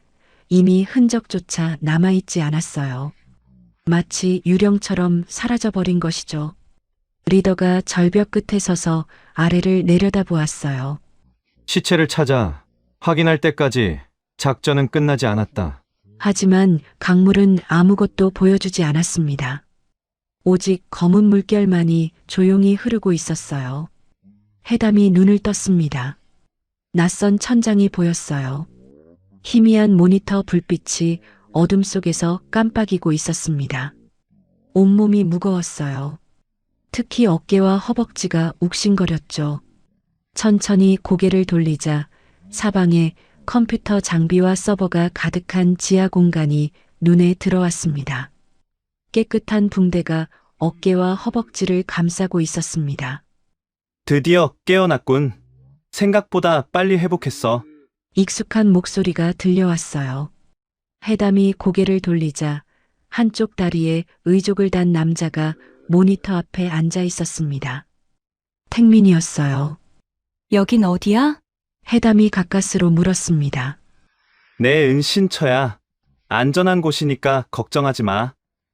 이미 흔적조차 남아있지 않았어요. 마치 유령처럼 사라져버린 것이죠. 리더가 절벽 끝에 서서 아래를 내려다보았어요. 시체를 찾아 확인할 때까지 작전은 끝나지 않았다. 하지만 강물은 아무것도 보여주지 않았습니다. 오직 검은 물결만이 조용히 흐르고 있었어요. 해담이 눈을 떴습니다. 낯선 천장이 보였어요. 희미한 모니터 불빛이 어둠 속에서 깜빡이고 있었습니다. 온몸이 무거웠어요. 특히 어깨와 허벅지가 욱신거렸죠. 천천히 고개를 돌리자 사방에 컴퓨터 장비와 서버가 가득한 지하 공간이 눈에 들어왔습니다. 깨끗한 붕대가 어깨와 허벅지를 감싸고 있었습니다. 드디어 깨어났군. 생각보다 빨리 회복했어. 익숙한 목소리가 들려왔어요. 해담이 고개를 돌리자 한쪽 다리에 의족을 단 남자가 모니터 앞에 앉아 있었습니다. 택민이었어요. 여긴 어디야? 해담이 가까스로 물었습니다. 내 은신처야. 안전한 곳이니까 걱정하지 마.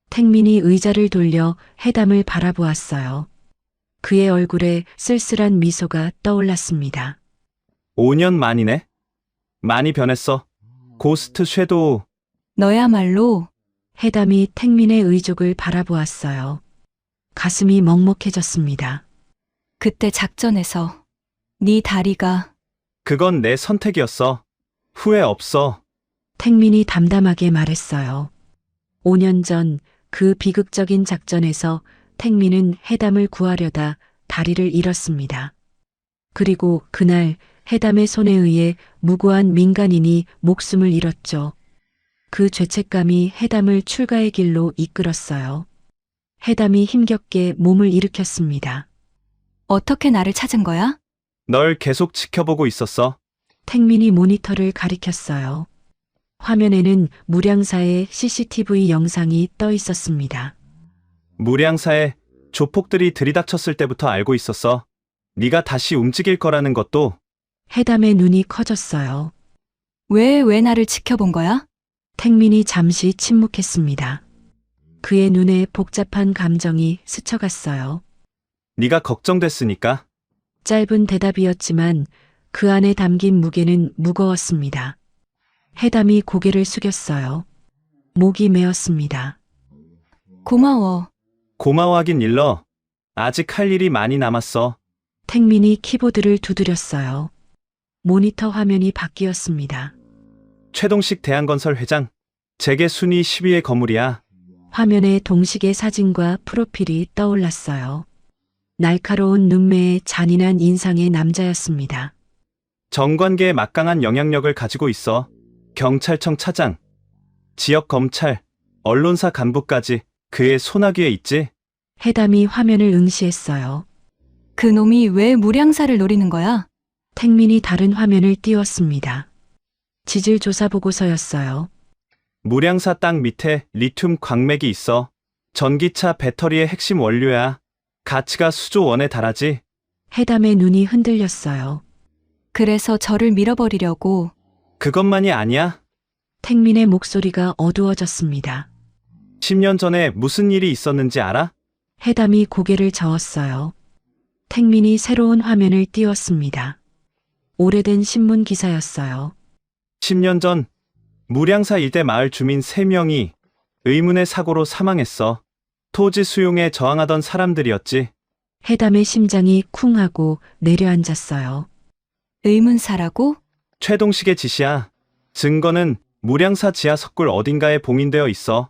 택민이 의자를 돌려 해담을 바라보았어요. 그의 얼굴에 쓸쓸한 미소가 떠올랐습니다. 5년 만이네. 많이 변했어. 고스트 섀도우. 너야말로 해담이 택민의 의족을 바라보았어요. 가슴이 먹먹해졌습니다. 그때 작전에서 네 다리가 그건 내 선택이었어. 후회 없어. 택민이 담담하게 말했어요. 5년 전 그 비극적인 작전에서 택민은 해담을 구하려다 다리를 잃었습니다. 그리고 그날 해담의 손에 의해 무고한 민간인이 목숨을 잃었죠. 그 죄책감이 해담을 출가의 길로 이끌었어요. 해담이 힘겹게 몸을 일으켰습니다. 어떻게 나를 찾은 거야? 널 계속 지켜보고 있었어. 택민이 모니터를 가리켰어요. 화면에는 무량사의 CCTV 영상이 떠 있었습니다. 무량사에 조폭들이 들이닥쳤을 때부터 알고 있었어. 네가 다시 움직일 거라는 것도. 해담의 눈이 커졌어요. 왜 나를 지켜본 거야? 택민이 잠시 침묵했습니다. 그의 눈에 복잡한 감정이 스쳐갔어요. 네가 걱정됐으니까. 짧은 대답이었지만 그 안에 담긴 무게는 무거웠습니다. 해담이 고개를 숙였어요. 목이 메었습니다. 고마워. 고마워하긴 일러. 아직 할 일이 많이 남았어. 택민이 키보드를 두드렸어요. 모니터 화면이 바뀌었습니다. 최동식 대한건설 회장. 재계 순위 10위의 건물이야. 화면에 동식의 사진과 프로필이 떠올랐어요. 날카로운 눈매에 잔인한 인상의 남자였습니다. 정관계에 막강한 영향력을 가지고 있어. 경찰청 차장, 지역 검찰, 언론사 간부까지 그의 손아귀에 있지. 해담이 화면을 응시했어요. 그 놈이 왜 무량사를 노리는 거야? 택민이 다른 화면을 띄웠습니다. 지질조사 보고서였어요. 무량사 땅 밑에 리튬 광맥이 있어. 전기차 배터리의 핵심 원료야. 가치가 수조 원에 달하지. 해담의 눈이 흔들렸어요. 그래서 저를 밀어버리려고. 그것만이 아니야. 택민의 목소리가 어두워졌습니다. 10년 전에 무슨 일이 있었는지 알아? 해담이 고개를 저었어요. 택민이 새로운 화면을 띄웠습니다. 오래된 신문 기사였어요. 10년 전 무량사 일대 마을 주민 3명이 의문의 사고로 사망했어. 토지 수용에 저항하던 사람들이었지. 해담의 심장이 쿵 하고 내려앉았어요. 의문사라고? 최동식의 지시야. 증거는 무량사 지하 석굴 어딘가에 봉인되어 있어.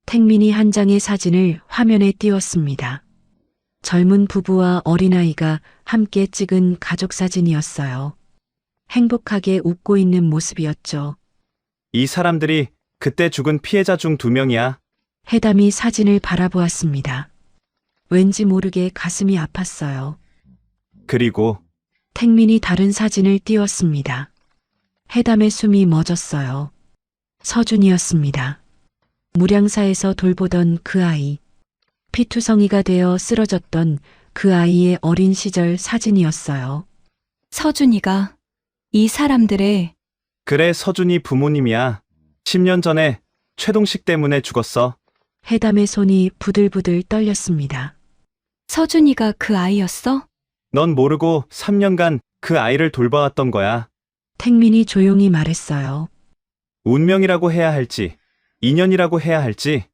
택민이 한 장의 사진을 화면에 띄웠습니다. 젊은 부부와 어린아이가 함께 찍은 가족 사진이었어요. 행복하게 웃고 있는 모습이었죠. 이 사람들이 그때 죽은 피해자 중 2명이야. 해담이 사진을 바라보았습니다. 왠지 모르게 가슴이 아팠어요. 그리고 택민이 다른 사진을 띄웠습니다. 해담의 숨이 멎었어요. 서준이었습니다. 무량사에서 돌보던 그 아이. 피투성이가 되어 쓰러졌던 그 아이의 어린 시절 사진이었어요. 서준이가 이 사람들의 그래 서준이 부모님이야. 10년 전에 최동식 때문에 죽었어. 해담의 손이 부들부들 떨렸습니다. 서준이가 그 아이였어? 넌 모르고 3년간 그 아이를 돌봐왔던 거야. 택민이 조용히 말했어요. 운명이라고 해야 할지, 인연이라고 해야 할지.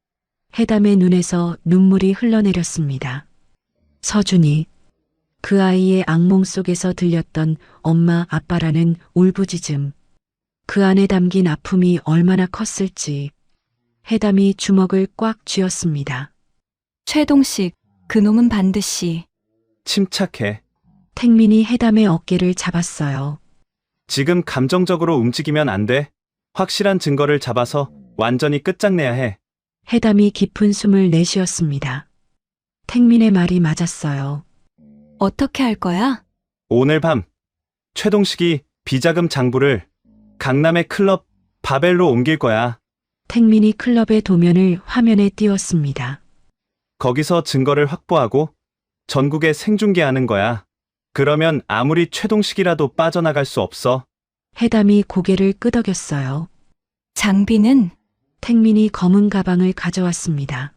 해담의 눈에서 눈물이 흘러내렸습니다. 서준이, 그 아이의 악몽 속에서 들렸던 엄마 아빠라는 울부짖음. 그 안에 담긴 아픔이 얼마나 컸을지. 해담이 주먹을 꽉 쥐었습니다. 최동식, 그놈은 반드시. 침착해. 택민이 해담의 어깨를 잡았어요. 지금 감정적으로 움직이면 안 돼. 확실한 증거를 잡아서 완전히 끝장내야 해. 해담이 깊은 숨을 내쉬었습니다. 택민의 말이 맞았어요. 어떻게 할 거야? 오늘 밤 최동식이 비자금 장부를 강남의 클럽 바벨로 옮길 거야. 택민이 클럽의 도면을 화면에 띄웠습니다. 거기서 증거를 확보하고 전국에 생중계하는 거야. 그러면 아무리 최동식이라도 빠져나갈 수 없어. 해담이 고개를 끄덕였어요. 장비는? 택민이 검은 가방을 가져왔습니다.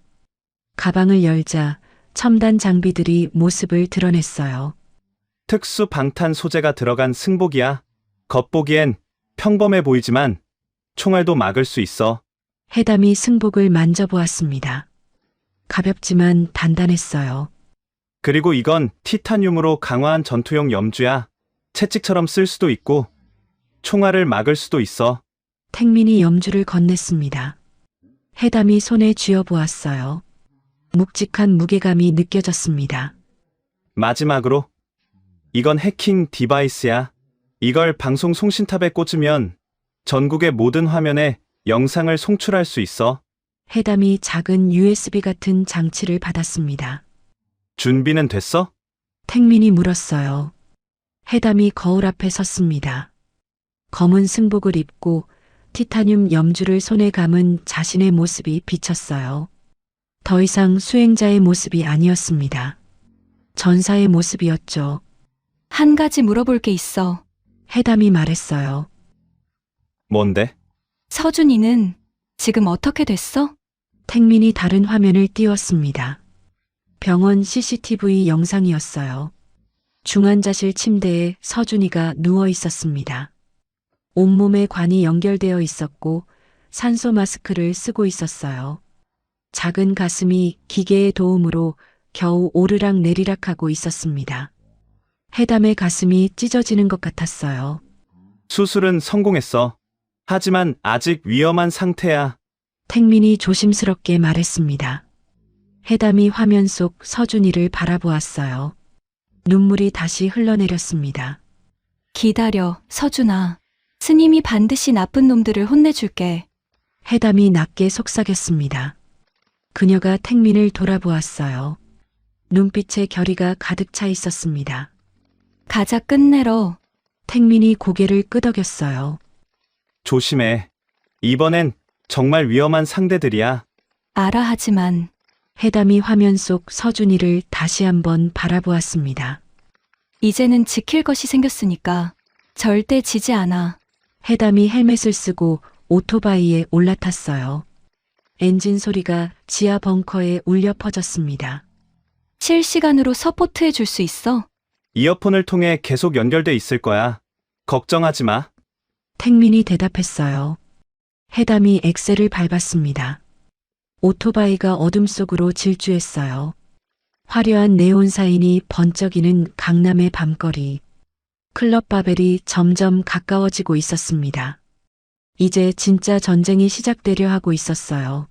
가방을 열자 첨단 장비들이 모습을 드러냈어요. 특수 방탄 소재가 들어간 승복이야. 겉보기엔 평범해 보이지만 총알도 막을 수 있어. 해담이 승복을 만져보았습니다. 가볍지만 단단했어요. 그리고 이건 티타늄으로 강화한 전투용 염주야. 채찍처럼 쓸 수도 있고 총알을 막을 수도 있어. 택민이 염주를 건넸습니다. 해담이 손에 쥐어보았어요. 묵직한 무게감이 느껴졌습니다. 마지막으로 이건 해킹 디바이스야. 이걸 방송 송신탑에 꽂으면 전국의 모든 화면에 영상을 송출할 수 있어. 해담이 작은 USB 같은 장치를 받았습니다. 준비는 됐어? 택민이 물었어요. 해담이 거울 앞에 섰습니다. 검은 승복을 입고 티타늄 염주를 손에 감은 자신의 모습이 비쳤어요. 더 이상 수행자의 모습이 아니었습니다. 전사의 모습이었죠. 한 가지 물어볼 게 있어. 해담이 말했어요. 뭔데? 서준이는 지금 어떻게 됐어? 택민이 다른 화면을 띄웠습니다. 병원 CCTV 영상이었어요. 중환자실 침대에 서준이가 누워 있었습니다. 온몸에 관이 연결되어 있었고 산소 마스크를 쓰고 있었어요. 작은 가슴이 기계의 도움으로 겨우 오르락 내리락하고 있었습니다. 해담의 가슴이 찢어지는 것 같았어요. 수술은 성공했어. 하지만 아직 위험한 상태야. 택민이 조심스럽게 말했습니다. 해담이 화면 속 서준이를 바라보았어요. 눈물이 다시 흘러내렸습니다. 기다려, 서준아. 스님이 반드시 나쁜 놈들을 혼내줄게. 해담이 낮게 속삭였습니다. 그녀가 택민을 돌아보았어요. 눈빛에 결의가 가득 차 있었습니다. 가자 끝내러. 택민이 고개를 끄덕였어요. 조심해. 이번엔 정말 위험한 상대들이야. 알아 하지만 해담이 화면 속 서준이를 다시 한번 바라보았습니다. 이제는 지킬 것이 생겼으니까 절대 지지 않아. 해담이 헬멧을 쓰고 오토바이에 올라탔어요. 엔진 소리가 지하 벙커에 울려 퍼졌습니다. 실시간으로 서포트해 줄 수 있어? 이어폰을 통해 계속 연결돼 있을 거야. 걱정하지 마. 택민이 대답했어요. 해담이 엑셀을 밟았습니다. 오토바이가 어둠 속으로 질주했어요. 화려한 네온 사인이 번쩍이는 강남의 밤거리. 클럽 바벨이 점점 가까워지고 있었습니다. 이제 진짜 전쟁이 시작되려 하고 있었어요.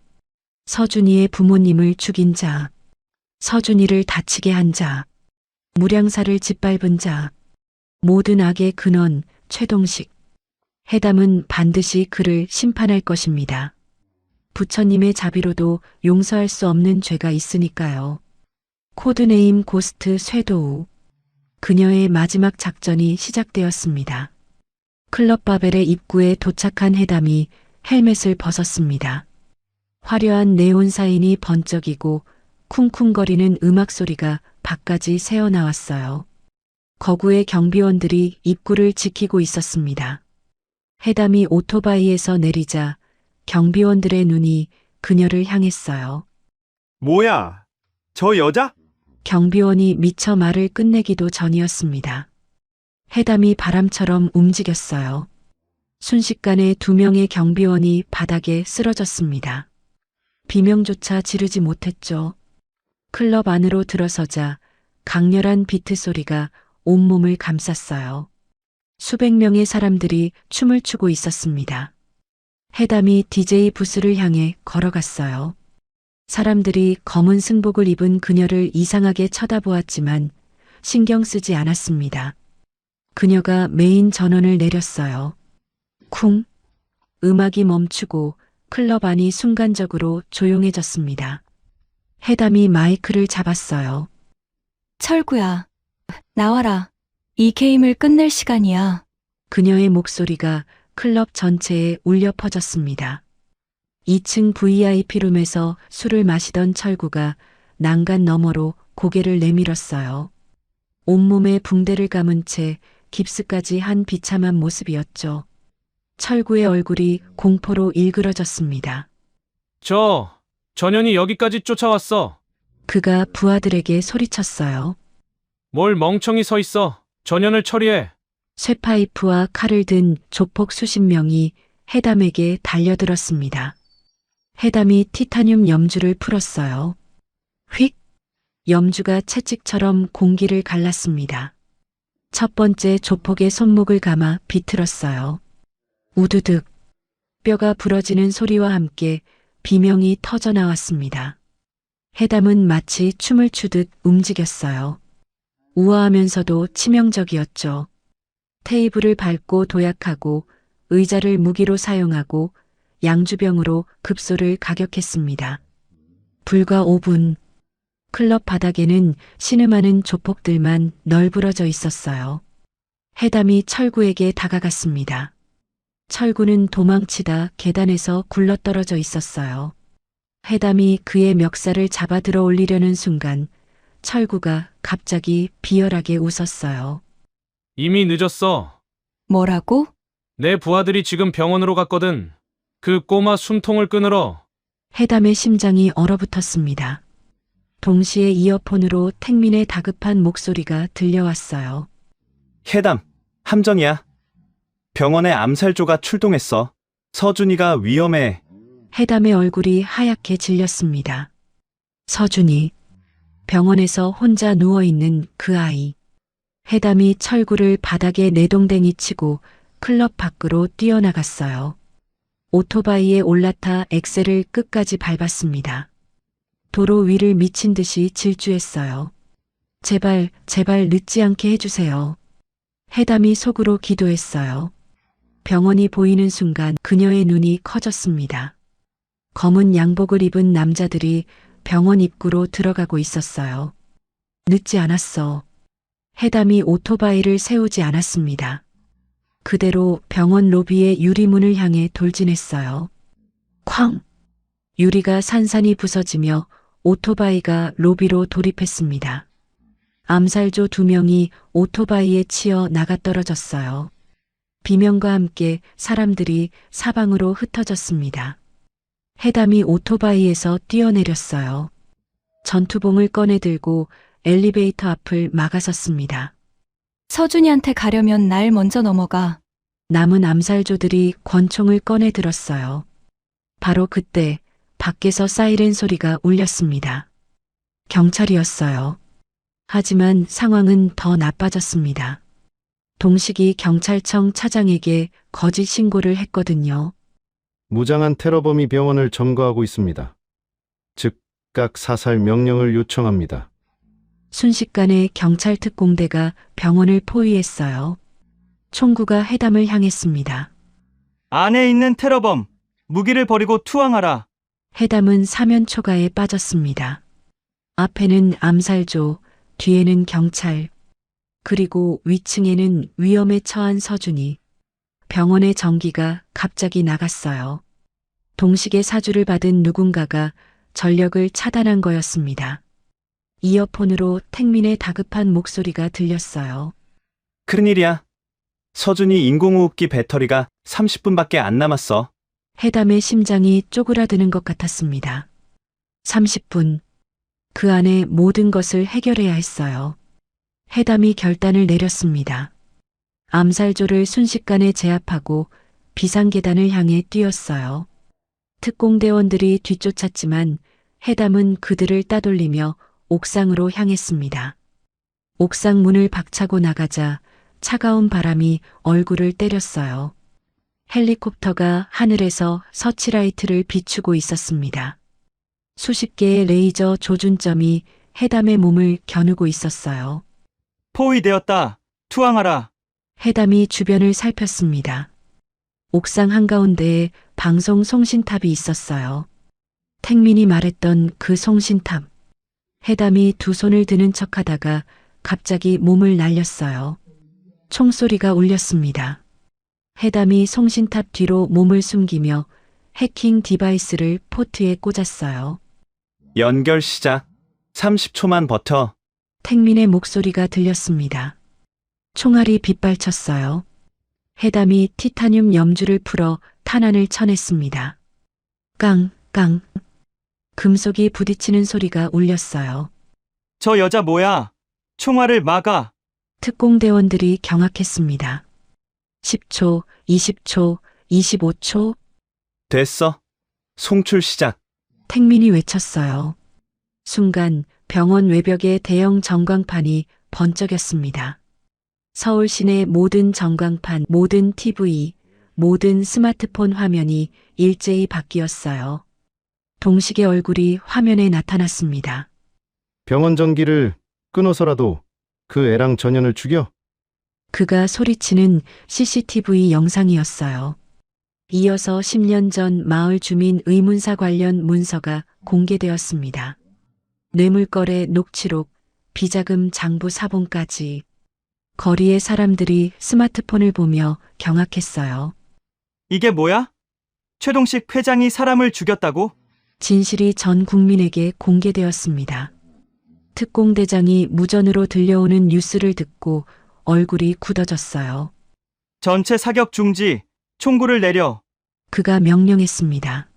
서준이의 부모님을 죽인 자, 서준이를 다치게 한 자, 무량사를 짓밟은 자, 모든 악의 근원 최동식. 해담은 반드시 그를 심판할 것입니다. 부처님의 자비로도 용서할 수 없는 죄가 있으니까요. 코드네임 고스트 쇠도우. 그녀의 마지막 작전이 시작되었습니다. 클럽 바벨의 입구에 도착한 해담이 헬멧을 벗었습니다. 화려한 네온 사인이 번쩍이고 쿵쿵거리는 음악 소리가 밖까지 새어나왔어요. 거구의 경비원들이 입구를 지키고 있었습니다. 해담이 오토바이에서 내리자 경비원들의 눈이 그녀를 향했어요. 뭐야? 저 여자? 경비원이 미처 말을 끝내기도 전이었습니다. 해담이 바람처럼 움직였어요. 순식간에 2명의 경비원이 바닥에 쓰러졌습니다. 비명조차 지르지 못했죠. 클럽 안으로 들어서자 강렬한 비트 소리가 온몸을 감쌌어요. 수백 명의 사람들이 춤을 추고 있었습니다. 해담이 DJ 부스를 향해 걸어갔어요. 사람들이 검은 승복을 입은 그녀를 이상하게 쳐다보았지만 신경 쓰지 않았습니다. 그녀가 메인 전원을 내렸어요. 쿵! 음악이 멈추고 클럽 안이 순간적으로 조용해졌습니다. 해담이 마이크를 잡았어요. 철구야, 나와라. 이 게임을 끝낼 시간이야. 그녀의 목소리가 클럽 전체에 울려 퍼졌습니다. 2층 VIP룸에서 술을 마시던 철구가 난간 너머로 고개를 내밀었어요. 온몸에 붕대를 감은 채 깁스까지 한 비참한 모습이었죠. 철구의 얼굴이 공포로 일그러졌습니다. 전현이 여기까지 쫓아왔어. 그가 부하들에게 소리쳤어요. 뭘 멍청이 서 있어. 전현을 처리해. 쇠파이프와 칼을 든 조폭 수십 명이 해담에게 달려들었습니다. 해담이 티타늄 염주를 풀었어요. 휙! 염주가 채찍처럼 공기를 갈랐습니다. 첫 번째 조폭의 손목을 감아 비틀었어요. 우두득! 뼈가 부러지는 소리와 함께 비명이 터져 나왔습니다. 해담은 마치 춤을 추듯 움직였어요. 우아하면서도 치명적이었죠. 테이블을 밟고 도약하고 의자를 무기로 사용하고 양주병으로 급소를 가격했습니다. 불과 5분. 클럽 바닥에는 신음하는 조폭들만 널브러져 있었어요. 해담이 철구에게 다가갔습니다. 철구는 도망치다 계단에서 굴러떨어져 있었어요. 해담이 그의 멱살을 잡아 들어 올리려는 순간 철구가 갑자기 비열하게 웃었어요. 이미 늦었어. 뭐라고? 내 부하들이 지금 병원으로 갔거든. 그 꼬마 숨통을 끊으러. 해담의 심장이 얼어붙었습니다. 동시에 이어폰으로 택민의 다급한 목소리가 들려왔어요. 해담, 함정이야. 병원에 암살조가 출동했어. 서준이가 위험해. 해담의 얼굴이 하얗게 질렸습니다. 서준이, 병원에서 혼자 누워있는 그 아이. 해담이 철구를 바닥에 내동댕이 치고 클럽 밖으로 뛰어나갔어요. 오토바이에 올라타 엑셀을 끝까지 밟았습니다. 도로 위를 미친 듯이 질주했어요. 제발, 제발 늦지 않게 해주세요. 해담이 속으로 기도했어요. 병원이 보이는 순간 그녀의 눈이 커졌습니다. 검은 양복을 입은 남자들이 병원 입구로 들어가고 있었어요. 늦지 않았어. 해담이 오토바이를 세우지 않았습니다. 그대로 병원 로비의 유리문을 향해 돌진했어요. 쾅! 유리가 산산이 부서지며 오토바이가 로비로 돌입했습니다. 암살조 2명이 오토바이에 치여 나가떨어졌어요. 비명과 함께 사람들이 사방으로 흩어졌습니다. 해담이 오토바이에서 뛰어내렸어요. 전투봉을 꺼내 들고 엘리베이터 앞을 막아섰습니다. 서준이한테 가려면 날 먼저 넘어가. 남은 암살조들이 권총을 꺼내 들었어요. 바로 그때 밖에서 사이렌 소리가 울렸습니다. 경찰이었어요. 하지만 상황은 더 나빠졌습니다. 동식이 경찰청 차장에게 거짓 신고를 했거든요. 무장한 테러범이 병원을 점거하고 있습니다. 즉각 사살 명령을 요청합니다. 순식간에 경찰 특공대가 병원을 포위했어요. 총구가 해담을 향했습니다. 안에 있는 테러범, 무기를 버리고 투항하라. 해담은 사면 초가에 빠졌습니다. 앞에는 암살조, 뒤에는 경찰, 그리고 위층에는 위험에 처한 서준이. 병원의 전기가 갑자기 나갔어요. 동식의 사주를 받은 누군가가 전력을 차단한 거였습니다. 이어폰으로 택민의 다급한 목소리가 들렸어요. 큰일이야. 서준이 인공호흡기 배터리가 30분밖에 안 남았어. 해담의 심장이 쪼그라드는 것 같았습니다. 30분. 그 안에 모든 것을 해결해야 했어요. 해담이 결단을 내렸습니다. 암살조를 순식간에 제압하고 비상계단을 향해 뛰었어요. 특공대원들이 뒤쫓았지만 해담은 그들을 따돌리며 옥상으로 향했습니다. 옥상 문을 박차고 나가자 차가운 바람이 얼굴을 때렸어요. 헬리콥터가 하늘에서 서치라이트를 비추고 있었습니다. 수십 개의 레이저 조준점이 해담의 몸을 겨누고 있었어요. 포위되었다. 투항하라. 해담이 주변을 살폈습니다. 옥상 한가운데에 방송 송신탑이 있었어요. 택민이 말했던 그 송신탑. 해담이 두 손을 드는 척하다가 갑자기 몸을 날렸어요. 총소리가 울렸습니다. 해담이 송신탑 뒤로 몸을 숨기며 해킹 디바이스를 포트에 꽂았어요. 연결 시작. 30초만 버텨. 택민의 목소리가 들렸습니다. 총알이 빗발쳤어요. 해담이 티타늄 염주를 풀어 탄환을 쳐냈습니다. 깡, 깡. 금속이 부딪히는 소리가 울렸어요. 저 여자 뭐야? 총알을 막아. 특공대원들이 경악했습니다. 10초, 20초, 25초. 됐어. 송출 시작. 택민이 외쳤어요. 순간 병원 외벽에 대형 전광판이 번쩍였습니다. 서울 시내 모든 전광판, 모든 TV, 모든 스마트폰 화면이 일제히 바뀌었어요. 동식의 얼굴이 화면에 나타났습니다. 병원 전기를 끊어서라도 그 애랑 전현을 죽여? 그가 소리치는 CCTV 영상이었어요. 이어서 10년 전 마을 주민 의문사 관련 문서가 공개되었습니다. 뇌물거래 녹취록, 비자금 장부 사본까지. 거리의 사람들이 스마트폰을 보며 경악했어요. 이게 뭐야? 최동식 회장이 사람을 죽였다고? 진실이 전 국민에게 공개되었습니다. 특공대장이 무전으로 들려오는 뉴스를 듣고 얼굴이 굳어졌어요. 전체 사격 중지, 총구를 내려. 그가 명령했습니다.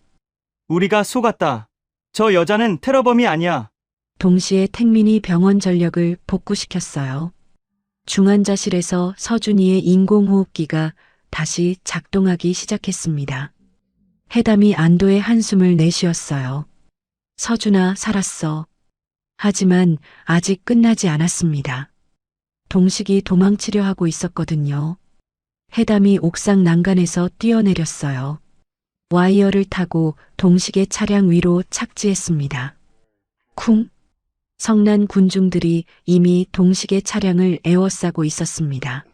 우리가 속았다. 저 여자는 테러범이 아니야. 동시에 택민이 병원 전력을 복구시켰어요. 중환자실에서 서준이의 인공호흡기가 다시 작동하기 시작했습니다. 해담이 안도의 한숨을 내쉬었어요. 서준아, 살았어. 하지만 아직 끝나지 않았습니다. 동식이 도망치려 하고 있었거든요. 해담이 옥상 난간에서 뛰어내렸어요. 와이어를 타고 동식의 차량 위로 착지했습니다. 쿵! 성난 군중들이 이미 동식의 차량을 에워싸고 있었습니다.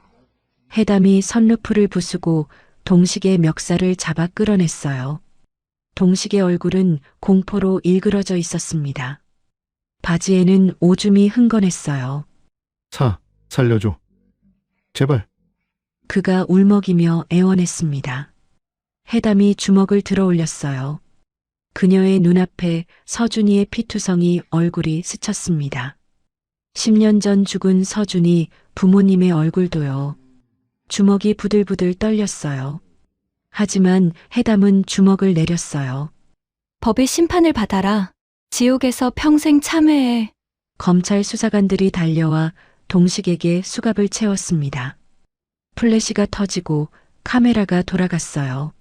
해담이 선루프를 부수고 동식의 멱살을 잡아 끌어냈어요. 동식의 얼굴은 공포로 일그러져 있었습니다. 바지에는 오줌이 흥건했어요. 살려줘. 제발. 그가 울먹이며 애원했습니다. 해담이 주먹을 들어 올렸어요. 그녀의 눈앞에 서준이의 피투성이 얼굴이 스쳤습니다. 10년 전 죽은 서준이 부모님의 얼굴도요. 주먹이 부들부들 떨렸어요. 하지만 해담은 주먹을 내렸어요. 법의 심판을 받아라. 지옥에서 평생 참회해. 검찰 수사관들이 달려와 동식에게 수갑을 채웠습니다. 플래시가 터지고 카메라가 돌아갔어요.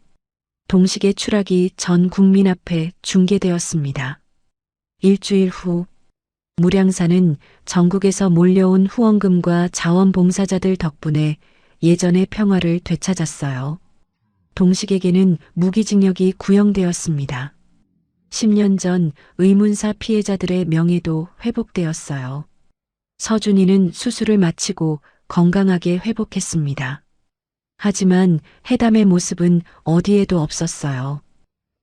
동식의 추락이 전 국민 앞에 중계되었습니다. 일주일 후 무량사는 전국에서 몰려온 후원금과 자원봉사자들 덕분에 예전의 평화를 되찾았어요. 동식에게는 무기징역이 구형되었습니다. 10년 전 의문사 피해자들의 명예도 회복되었어요. 서준이는 수술을 마치고 건강하게 회복했습니다. 하지만 해담의 모습은 어디에도 없었어요.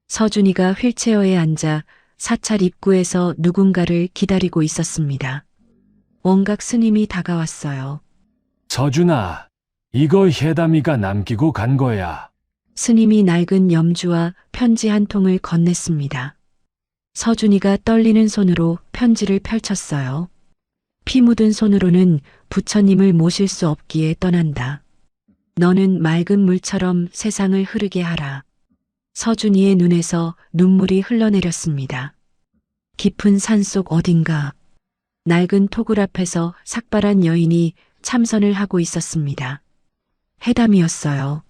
서준이가 휠체어에 앉아 사찰 입구에서 누군가를 기다리고 있었습니다. 원각 스님이 다가왔어요. 서준아, 이거 해담이가 남기고 간 거야. 스님이 낡은 염주와 편지 한 통을 건넸습니다. 서준이가 떨리는 손으로 편지를 펼쳤어요. 피 묻은 손으로는 부처님을 모실 수 없기에 떠난다. 너는 맑은 물처럼 세상을 흐르게 하라. 서준이의 눈에서 눈물이 흘러내렸습니다. 깊은 산속 어딘가 낡은 토굴 앞에서 삭발한 여인이 참선을 하고 있었습니다. 해담이었어요.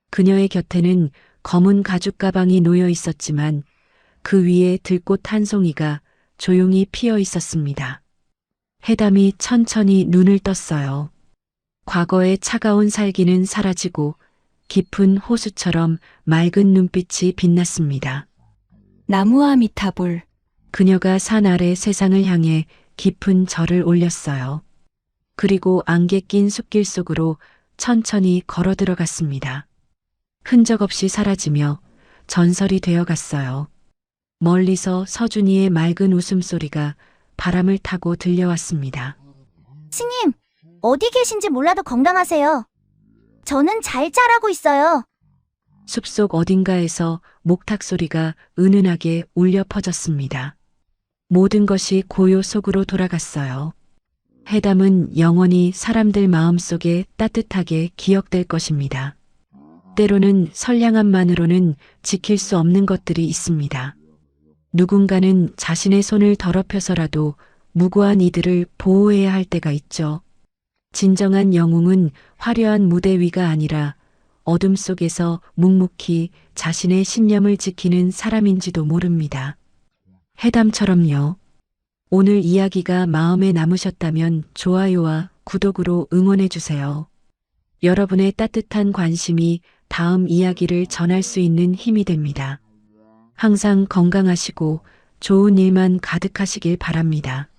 그녀의 곁에는 검은 가죽 가방이 놓여 있었지만 그 위에 들꽃 한 송이가 조용히 피어 있었습니다. 해담이 천천히 눈을 떴어요. 과거의 차가운 살기는 사라지고 깊은 호수처럼 맑은 눈빛이 빛났습니다. 나무아미타불. 그녀가 산 아래 세상을 향해 깊은 절을 올렸어요. 그리고 안개 낀 숲길 속으로 천천히 걸어 들어갔습니다. 흔적 없이 사라지며 전설이 되어갔어요. 멀리서 서준이의 맑은 웃음소리가 바람을 타고 들려왔습니다. 스님, 어디 계신지 몰라도 건강하세요. 저는 잘 자라고 있어요. 숲속 어딘가에서 목탁 소리가 은은하게 울려 퍼졌습니다. 모든 것이 고요 속으로 돌아갔어요. 해담은 영원히 사람들 마음속에 따뜻하게 기억될 것입니다. 때로는 선량함만으로는 지킬 수 없는 것들이 있습니다. 누군가는 자신의 손을 더럽혀서라도 무고한 이들을 보호해야 할 때가 있죠. 진정한 영웅은 화려한 무대 위가 아니라 어둠 속에서 묵묵히 자신의 신념을 지키는 사람인지도 모릅니다. 해담처럼요. 오늘 이야기가 마음에 남으셨다면 좋아요와 구독으로 응원해주세요. 여러분의 따뜻한 관심이 다음 이야기를 전할 수 있는 힘이 됩니다. 항상 건강하시고 좋은 일만 가득하시길 바랍니다.